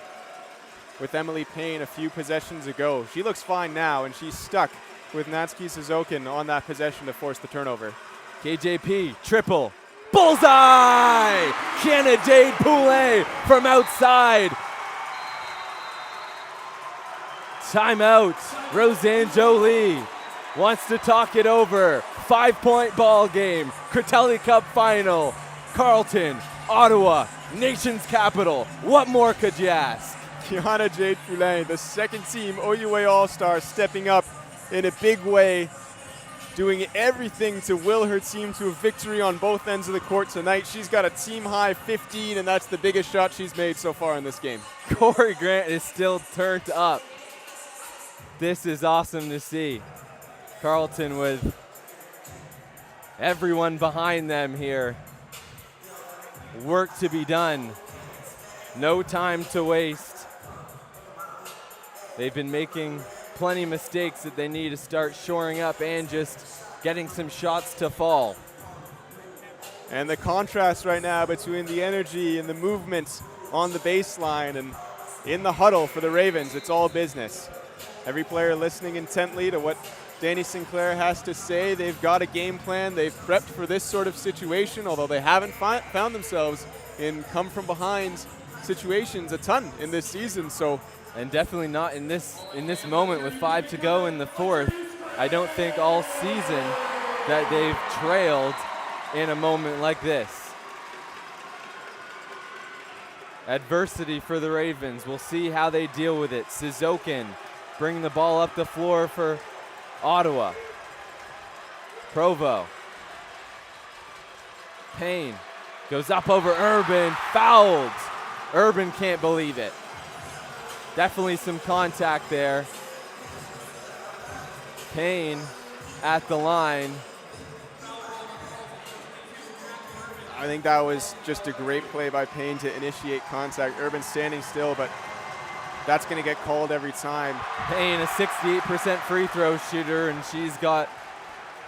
with Emily Payne a few possessions ago. She looks fine now, and she's stuck with Natsuki Suzokin on that possession to force the turnover. KJP, triple. Bullseye! Kiana Jade Poulin from outside. Timeout. Roseanne Jolie wants to talk it over. 5-point ball game. Critelli Cup final. Carleton, Ottawa, nation's capital. What more could you ask? Kiana Jade Poulin, the second team OUA All-Star, stepping up in a big way, doing everything to will her team to a victory on both ends of the court tonight. She's got a team-high 15, and that's the biggest shot she's made so far in this game. Corey Grant is still turned up. This is awesome to see. Carleton with everyone behind them here. Work to be done. No time to waste. They've been making plenty of mistakes that they need to start shoring up and just getting some shots to fall. And the contrast right now between the energy and the movement on the baseline and in the huddle for the Ravens, it's all business. Every player listening intently to what Danny Sinclair has to say. They've got a game plan. They've prepped for this sort of situation, although they haven't found themselves in come-from-behind situations a ton in this season. So, and definitely not in this moment with 5 to go in the fourth. I don't think all season that they've trailed in a moment like this. Adversity for the Ravens. We'll see how they deal with it. Suzokin bringing the ball up the floor for Ottawa. Provo. Payne goes up over Urban, fouled. Urban can't believe it. Definitely some contact there. Payne at the line. I think that was just a great play by Payne to initiate contact. Urban standing still, but That's going to get called every time. Payne, a 68% free throw shooter, and she's got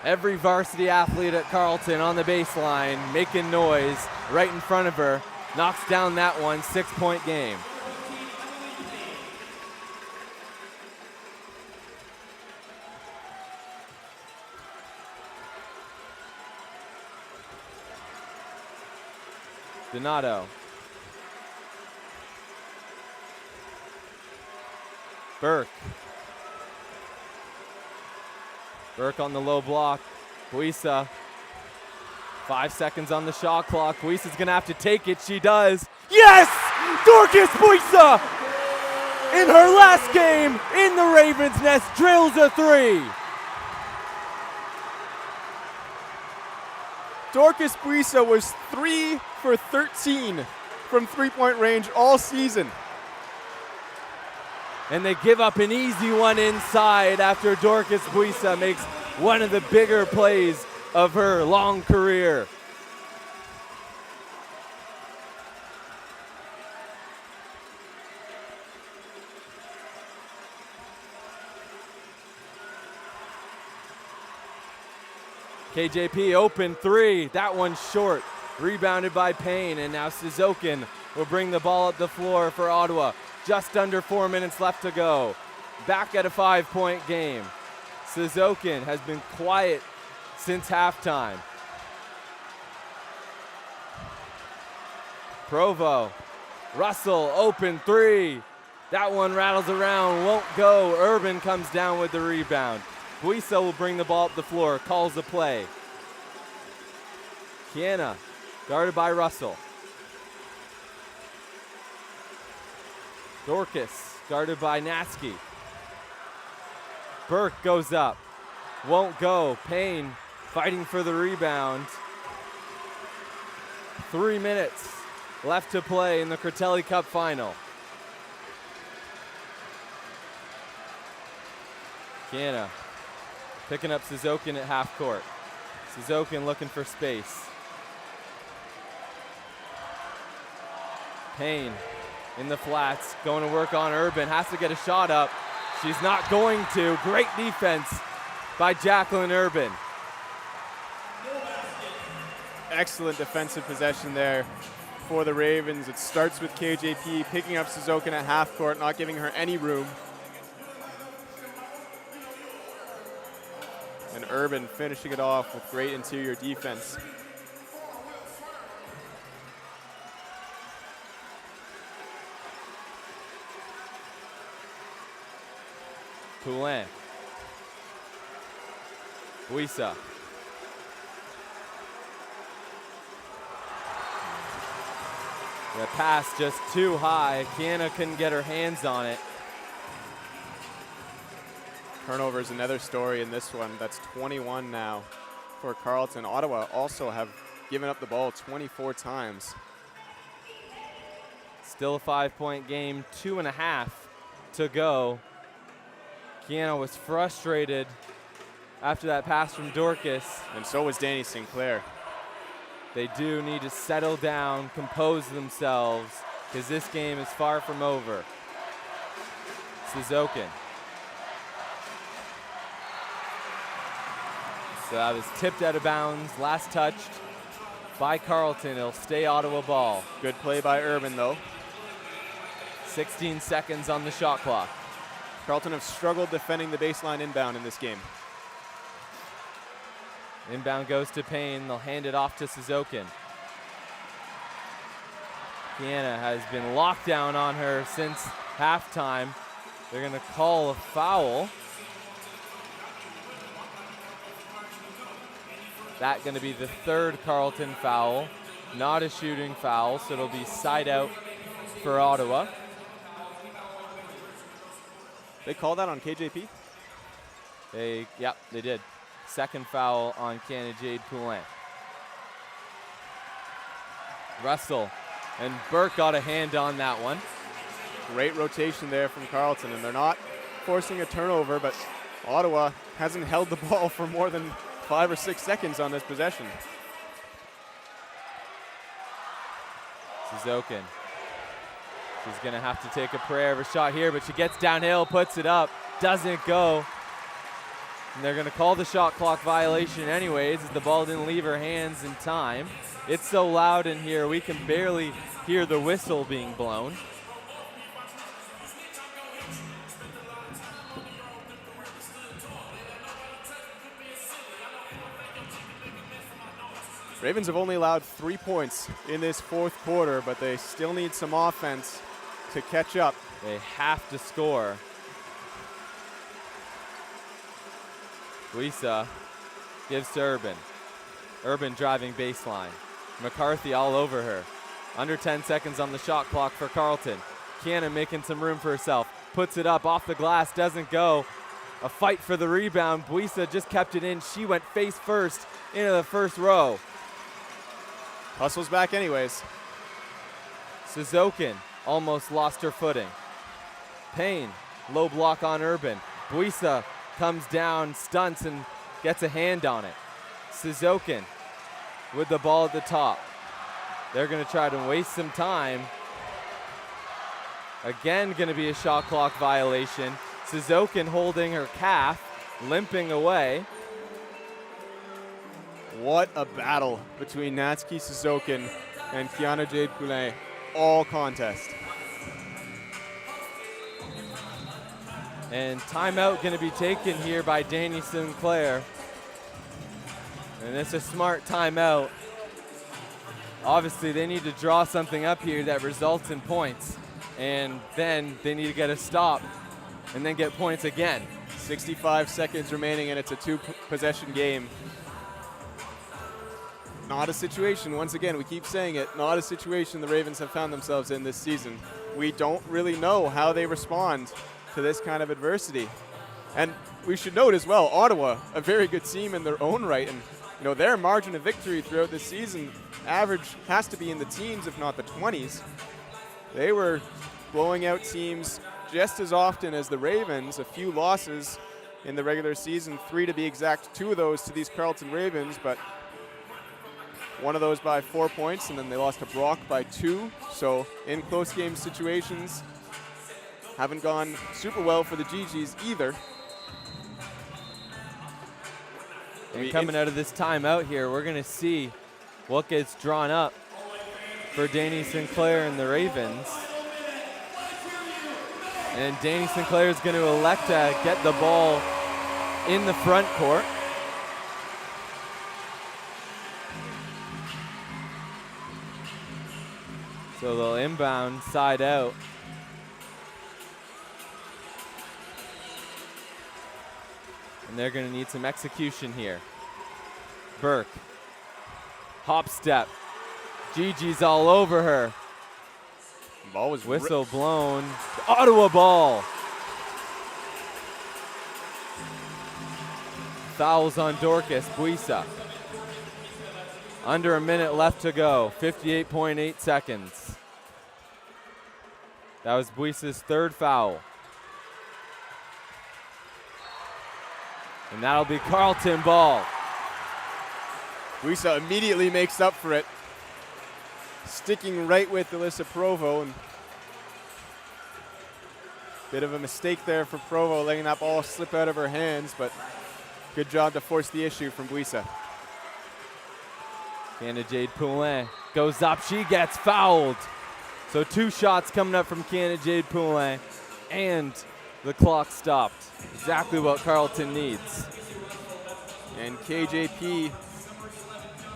every varsity athlete at Carleton on the baseline making noise right in front of her. Knocks down that one, 6-point game. Donato. Burke. Burke on the low block. Buisa. 5 seconds on the shot clock. Buisa's gonna have to take it. She does. Yes! Dorcas Buisa, in her last game in the Ravens' nest, drills a 3. Dorcas Buisa was 3 for 13 from three-point range all season. And they give up an easy one inside after Dorcas Buisa makes one of the bigger plays of her long career. KJP open 3, that one's short. Rebounded by Payne, and now Suzokin will bring the ball up the floor for Ottawa. Just under 4 minutes left to go. Back at a 5-point game. Suzokin has been quiet since halftime. Provo. Russell, open 3. That one rattles around, won't go. Urban comes down with the rebound. Buisa will bring the ball up the floor, calls the play. Kiana, guarded by Russell. Dorcas, guarded by Natsky. Burke goes up, won't go. Payne fighting for the rebound. 3 minutes left to play in the Critelli Cup final. Kiana picking up Suzokin at half court. Suzokin looking for space. Payne in the flats, going to work on Urban, has to get a shot up. She's not going to. Great defense by Jacqueline Urban. Excellent defensive possession there for the Ravens. It starts with KJP picking up Suzokin at half court, not giving her any room. And Urban finishing it off with great interior defense. Poulin. Buisa. The pass just too high. Kiana couldn't get her hands on it. Turnover is another story in this one. That's 21 now for Carleton. Ottawa also have given up the ball 24 times. Still a 5-point game, 2.5 to go. Kiana was frustrated after that pass from Dorcas. And so was Danny Sinclair. They do need to settle down, compose themselves, because this game is far from over. Suzokin. So that was tipped out of bounds, last touched by Carleton. It'll stay Ottawa ball. Good play by Urban though. 16 seconds on the shot clock. Carleton have struggled defending the baseline inbound in this game. Inbound goes to Payne. They'll hand it off to Suzokin. Kiana has been locked down on her since halftime. They're going to call a foul. That going to be the third Carleton foul. Not a shooting foul, so it'll be side out for Ottawa. They called that on KJP? They did. Second foul on Kiana Jade Poulin. Russell and Burke got a hand on that one. Great rotation there from Carleton, and they're not forcing a turnover, but Ottawa hasn't held the ball for more than 5 or 6 seconds on this possession. Suzokin. She's going to have to take a prayer of a shot here, but she gets downhill, puts it up, doesn't go. And they're going to call the shot clock violation anyways, as the ball didn't leave her hands in time. It's so loud in here, we can barely hear the whistle being blown. Ravens have only allowed 3 points in this fourth quarter, but they still need some offense to catch up. They have to score. Lisa gives to Urban. Urban driving baseline. McCarthy all over her. Under 10 seconds on the shot clock for Carleton. Cannon making some room for herself. Puts it up off the glass, doesn't go. A fight for the rebound. Buisa just kept it in. She went face first into the first row. Hustles back anyways. Suzokin almost lost her footing. Payne, low block on Urban. Buisa comes down, stunts, and gets a hand on it. Suzokin with the ball at the top. They're going to try to waste some time. Again, going to be a shot clock violation. Suzokin holding her calf, limping away. What a battle between Natsuki Suzokin and Kiana Jade Poulin. All contest. And timeout going to be taken here by Danny Sinclair. And it's a smart timeout. Obviously, they need to draw something up here that results in points. And then they need to get a stop and then get points again. 65 seconds remaining, and it's a two-possession game. Not a situation, once again, we keep saying it, not a situation the Ravens have found themselves in this season. We don't really know how they respond to this kind of adversity. And we should note as well, Ottawa, a very good team in their own right, and you know their margin of victory throughout this season average has to be in the teens, if not the 20s. They were blowing out teams just as often as the Ravens, a few losses in the regular season, 3 to be exact, 2 of those to these Carleton Ravens, but one of those by 4 points, and then they lost to Brock by 2. So in close game situations, haven't gone super well for the GGs either. And coming out of this timeout here, we're going to see what gets drawn up for Danny Sinclair and the Ravens. And Danny Sinclair is going to elect to get the ball in the front court. So they'll inbound side out. And they're going to need some execution here. Burke. Hop step. Gigi's all over her. Ball was whistle blown. Ottawa ball. Fouls on Dorcas Buisa. Under a minute left to go. 58.8 seconds. That was Buisa's third foul. And that'll be Carleton ball. Buisa immediately makes up for it. Sticking right with Alyssa Provo. And bit of a mistake there for Provo, letting that ball slip out of her hands, but good job to force the issue from Buisa. Kiana Jade Poulin goes up, she gets fouled. So 2 shots coming up from Kiana Jade Poulin, and the clock stopped. Exactly what Carleton needs. And KJP,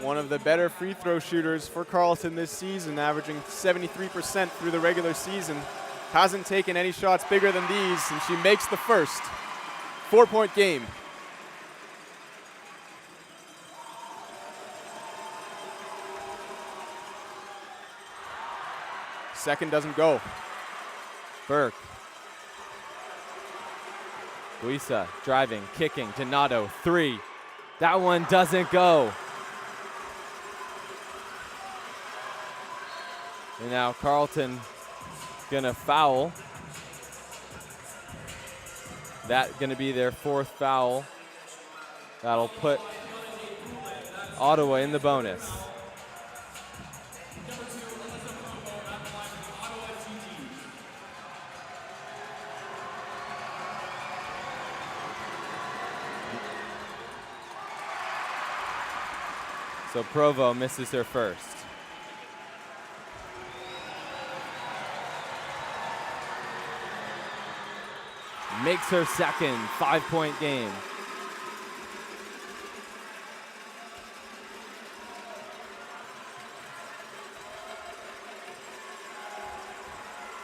one of the better free throw shooters for Carleton this season, averaging 73% through the regular season. Hasn't taken any shots bigger than these, and she makes the first. 4-point game. Second doesn't go. Burke. Buisa driving, kicking, Donato, 3. That one doesn't go. And now Carleton gonna foul. That gonna be their 4th foul. That'll put Ottawa in the bonus. So Provo misses her first. Makes her second, 5-point game.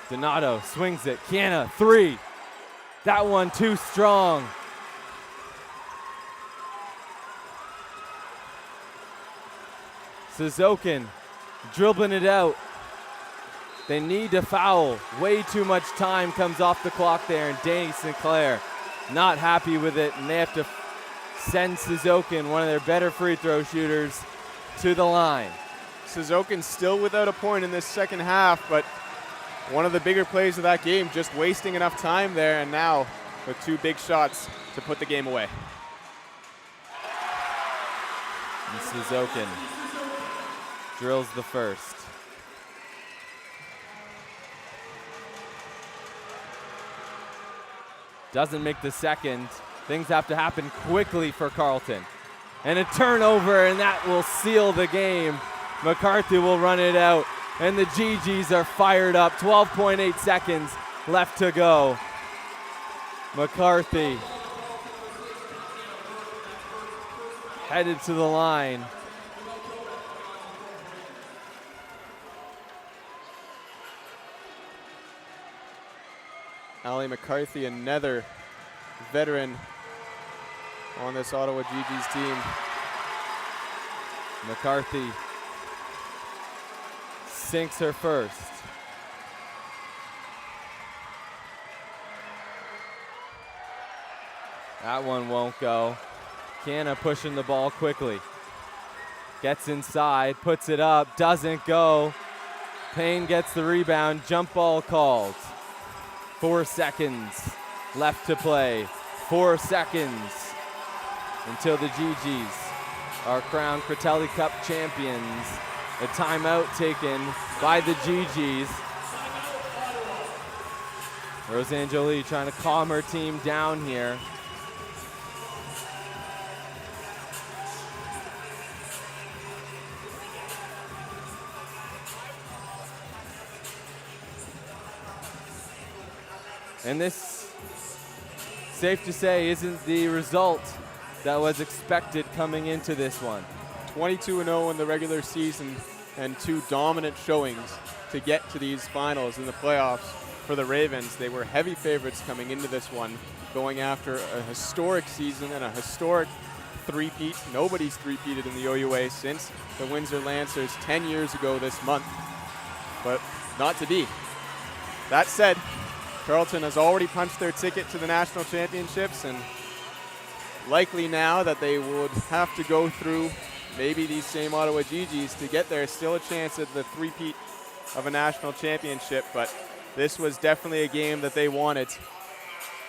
Donato swings it. Kiana, 3. That one too strong. Suzokin dribbling it out. They need to foul. Way too much time comes off the clock there, and Danny Sinclair not happy with it, and they have to send Suzokin, one of their better free throw shooters, to the line. Suzokin still without a point in this second half, but one of the bigger plays of that game, just wasting enough time there, and now with 2 big shots to put the game away. And Suzokin drills the first. Doesn't make the second. Things have to happen quickly for Carleton. And a turnover, and that will seal the game. McCarthy will run it out, and the GGs are fired up. 12.8 seconds left to go. McCarthy headed to the line. Allie McCarthy, another veteran on this Ottawa GGs team. McCarthy sinks her first. That one won't go. Kiana pushing the ball quickly. Gets inside, puts it up, doesn't go. Payne gets the rebound, jump ball called. 4 seconds left to play. 4 seconds until the GGs are crowned Critelli Cup champions. A timeout taken by the GGs. Roseanne Jolie trying to calm her team down here. And this, safe to say, isn't the result that was expected coming into this one. 22-0 in the regular season and 2 dominant showings to get to these finals in the playoffs for the Ravens. They were heavy favorites coming into this one, going after a historic season and a historic three-peat. Nobody's three-peated in the OUA since the Windsor Lancers 10 years ago this month, but not to be. That said, Carleton has already punched their ticket to the national championships, and likely now that they would have to go through maybe these same Ottawa GGs to get there. Still a chance at the three-peat of a national championship, but this was definitely a game that they wanted.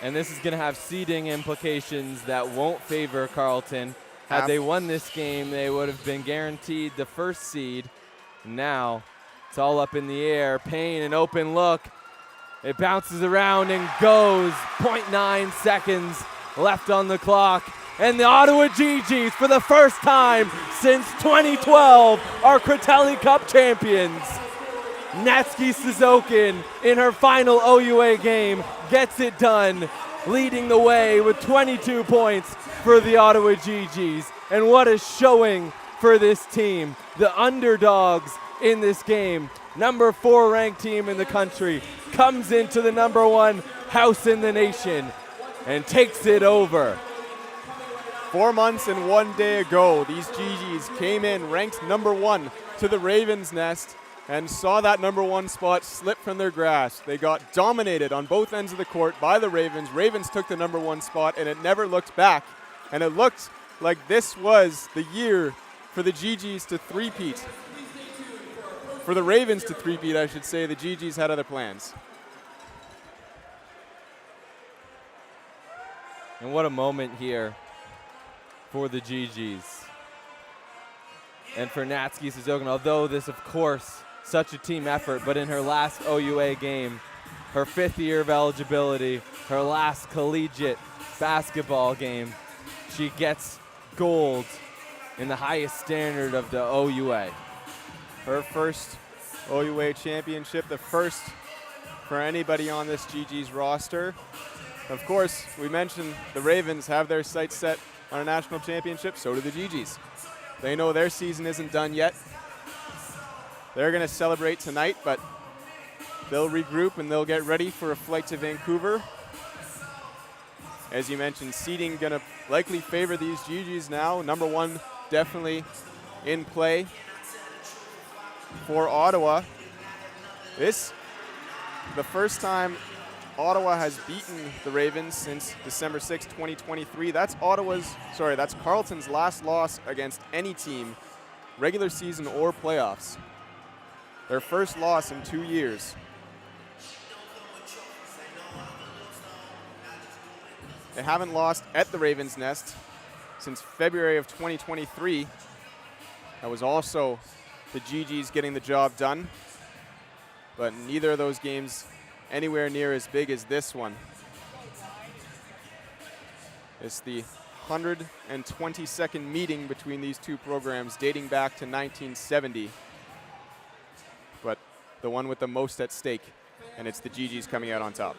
And this is going to have seeding implications that won't favor Carleton. Had they won this game, they would have been guaranteed the first seed. Now it's all up in the air. Payne, an open look. It bounces around and goes. 0.9 seconds left on the clock. And the Ottawa GGs, for the first time since 2012, are Critelli Cup champions. Natsuki Suzokin, in her final OUA game, gets it done, leading the way with 22 points for the Ottawa GGs. And what a showing for this team. The underdogs in this game. Number 4 ranked team in the country comes into the number 1 house in the nation and takes it over. 4 months and 1 day ago, these GGs came in ranked number 1 to the Ravens' nest and saw that number 1 spot slip from their grasp. They got dominated on both ends of the court by the Ravens. Ravens took the number 1 spot, and it never looked back. And it looked like this was the year for the GGs to three-peat. For the Ravens to three-peat, I should say. The GGs had other plans. And what a moment here for the GGs. And for Natsuki Suzokin, although this, of course, such a team effort, but in her last OUA game, her 5th year of eligibility, her last collegiate basketball game, she gets gold in the highest standard of the OUA. Her first OUA championship, the first for anybody on this GG's roster. Of course, we mentioned the Ravens have their sights set on a national championship, so do the GG's. They know their season isn't done yet. They're going to celebrate tonight, but they'll regroup and they'll get ready for a flight to Vancouver. As you mentioned, seeding going to likely favor these GG's now. Number one definitely in play for Ottawa. This, the first time Ottawa has beaten the Ravens since December 6, 2023. That's Carleton's last loss against any team, regular season or playoffs. Their first loss in 2 years. They haven't lost at the Ravens' Nest since February of 2023. That was also the GG's getting the job done, but neither of those games anywhere near as big as this one. It's the 122nd meeting between these two programs dating back to 1970, but the one with the most at stake, and it's the GG's coming out on top.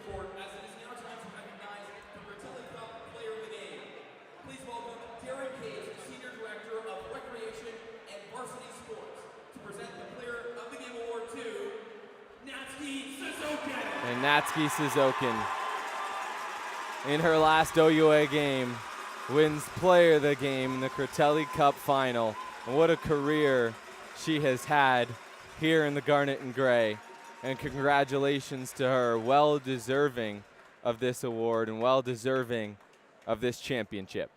And Natsuki Suzuki, in her last OUA game, wins Player of the Game in the Critelli Cup final. And what a career she has had here in the Garnet and Gray. And congratulations to her, well deserving of this award and well deserving of this championship.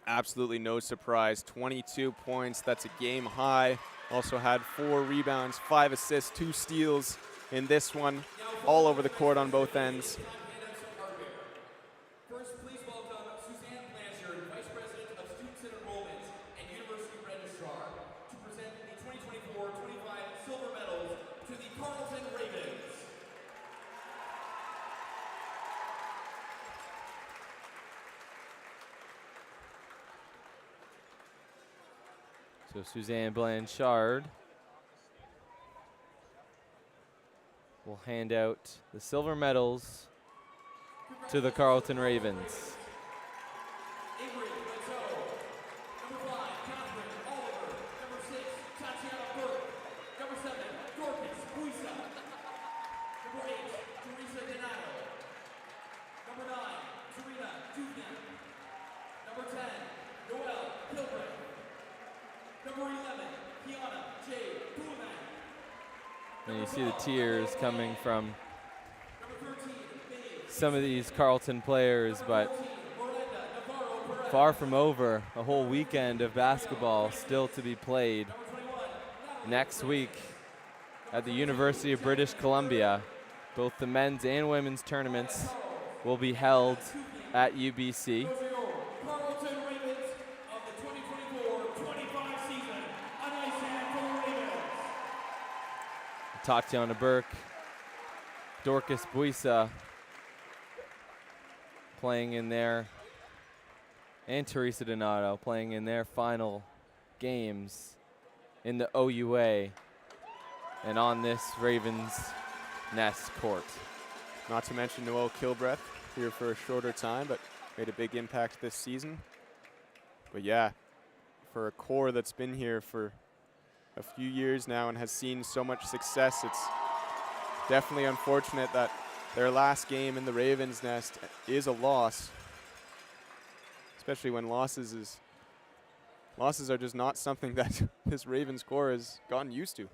Absolutely no surprise, 22 points, that's a game high. Also had 4 rebounds, 5 assists, 2 steals in this one, all over the court on both ends. First, please welcome Suzanne Blanchard, Vice President of Students and Enrollment and University Registrar, to present the 2024-25 silver medals to the Carleton Ravens. So Suzanne Blanchard will hand out the silver medals to the Carleton Ravens. And you see the tears coming from some of these Carleton players, but far from over. A whole weekend of basketball still to be played. Next week at the University of British Columbia, both the men's and women's tournaments will be held at UBC. Tatiana Burke, Dorcas Buisa playing in there, and Teresa Donato playing in their final games in the OUA and on this Ravens Nest court. Not to mention Noelle Kilbreth here for a shorter time, but made a big impact this season. But yeah, for a core that's been here for a few years now and has seen so much success, it's definitely unfortunate that their last game in the Ravens Nest is a loss, especially when losses are just not something that this Ravens core has gotten used to.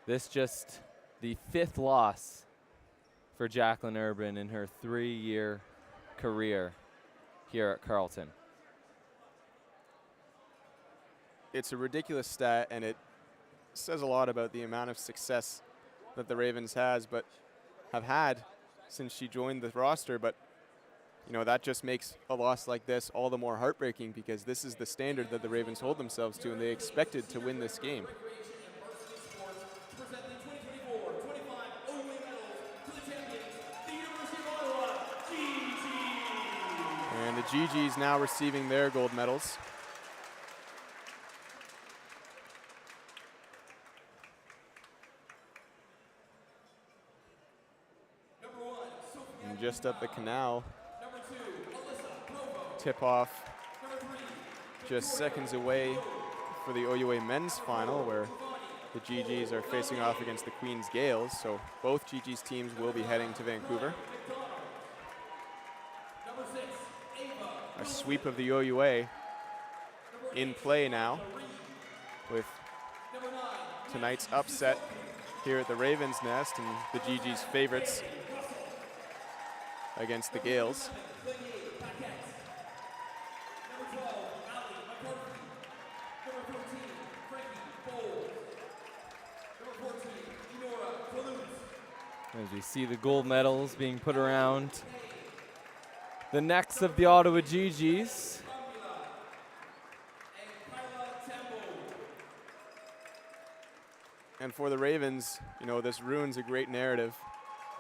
This just the 5th loss for Jacqueline Urban in her 3-year career here at Carleton. It's a ridiculous stat, and it says a lot about the amount of success that the Ravens have had since she joined the roster. But you know, that just makes a loss like this all the more heartbreaking, because this is the standard that the Ravens hold themselves to, and they expected to win this game. And the GGs now receiving their gold medals. And just up the canal, tip-off just seconds away for the OUA men's final, where the GGs are facing off against the Queen's Gales. So both GGs teams will be heading to Vancouver. A sweep of the OUA in play now, with tonight's upset here at the Ravens' Nest and the GG's favorites against the Gales. As we see the gold medals being put around the necks of the Ottawa GGs. And for the Ravens, you know, this ruins a great narrative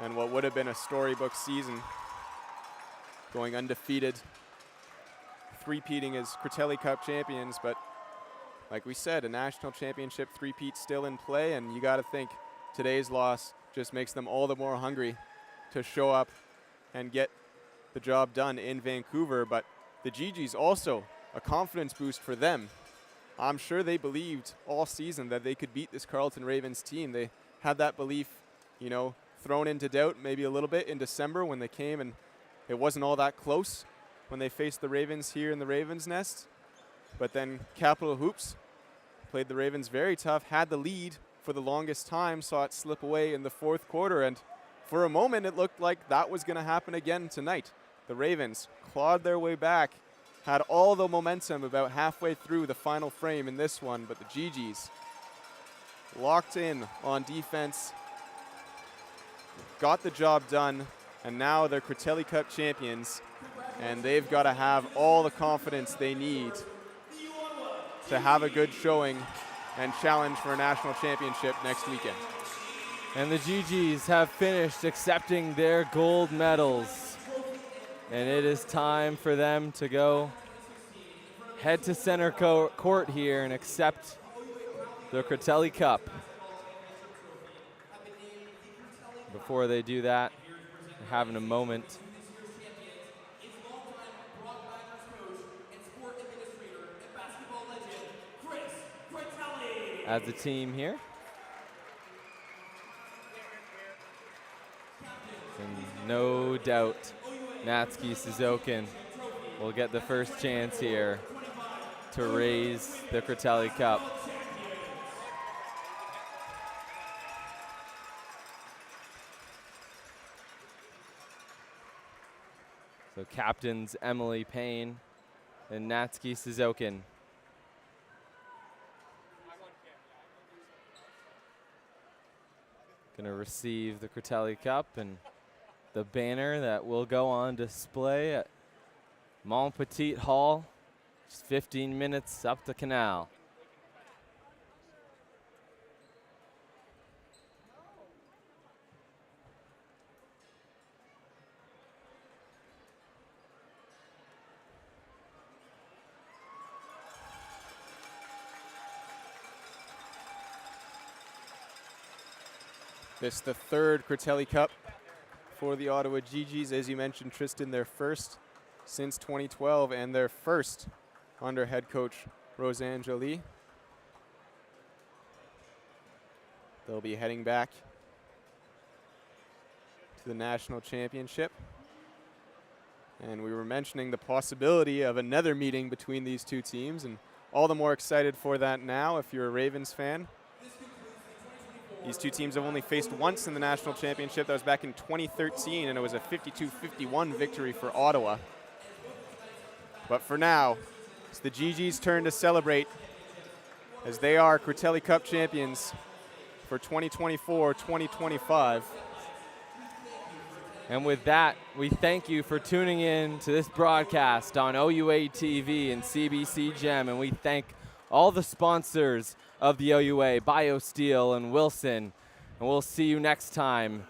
and what would have been a storybook season, going undefeated, three-peating as Critelli Cup champions, but like we said, a national championship three-peat still in play, and you got to think today's loss just makes them all the more hungry to show up and get the job done in Vancouver. But the GGs also a confidence boost for them. I'm sure they believed all season that they could beat this Carleton Ravens team. They had that belief, you know, thrown into doubt maybe a little bit in December when they came and it wasn't all that close when they faced the Ravens here in the Ravens' Nest. But then Capital Hoops played the Ravens very tough, had the lead for the longest time, saw it slip away in the fourth quarter, and for a moment it looked like that was going to happen again tonight. The Ravens clawed their way back, had all the momentum about halfway through the final frame in this one, but the GGs locked in on defense, got the job done, and now they're Critelli Cup champions, and they've got to have all the confidence they need to have a good showing and challenge for a national championship next weekend. And the GGs have finished accepting their gold medals. And it is time for them to go head to center court here and accept the Critelli Cup. Before they do that, they're having a moment as a team here. And no doubt Natsuki Suzokin will get the first chance here to raise the Critelli Cup. So captains Emily Payne and Natsuki Suzokin. Gonna receive the Critelli Cup and the banner that will go on display at Montpetit Hall, just 15 minutes up the canal. This is the third Critelli Cup for the Ottawa GGs. As you mentioned, Tristan, their first since 2012 and their first under head coach Roseanne Joly. They'll be heading back to the national championship. And we were mentioning the possibility of another meeting between these two teams, and all the more excited for that now if you're a Ravens fan. These two teams have only faced once in the national championship. That was back in 2013, and it was a 52-51 victory for Ottawa. But for now, it's the GG's turn to celebrate, as they are Critelli Cup champions for 2024-2025. And with that, we thank you for tuning in to this broadcast on OUA TV and CBC Gem, and we thank all the sponsors of the OUA, BioSteel and Wilson. And we'll see you next time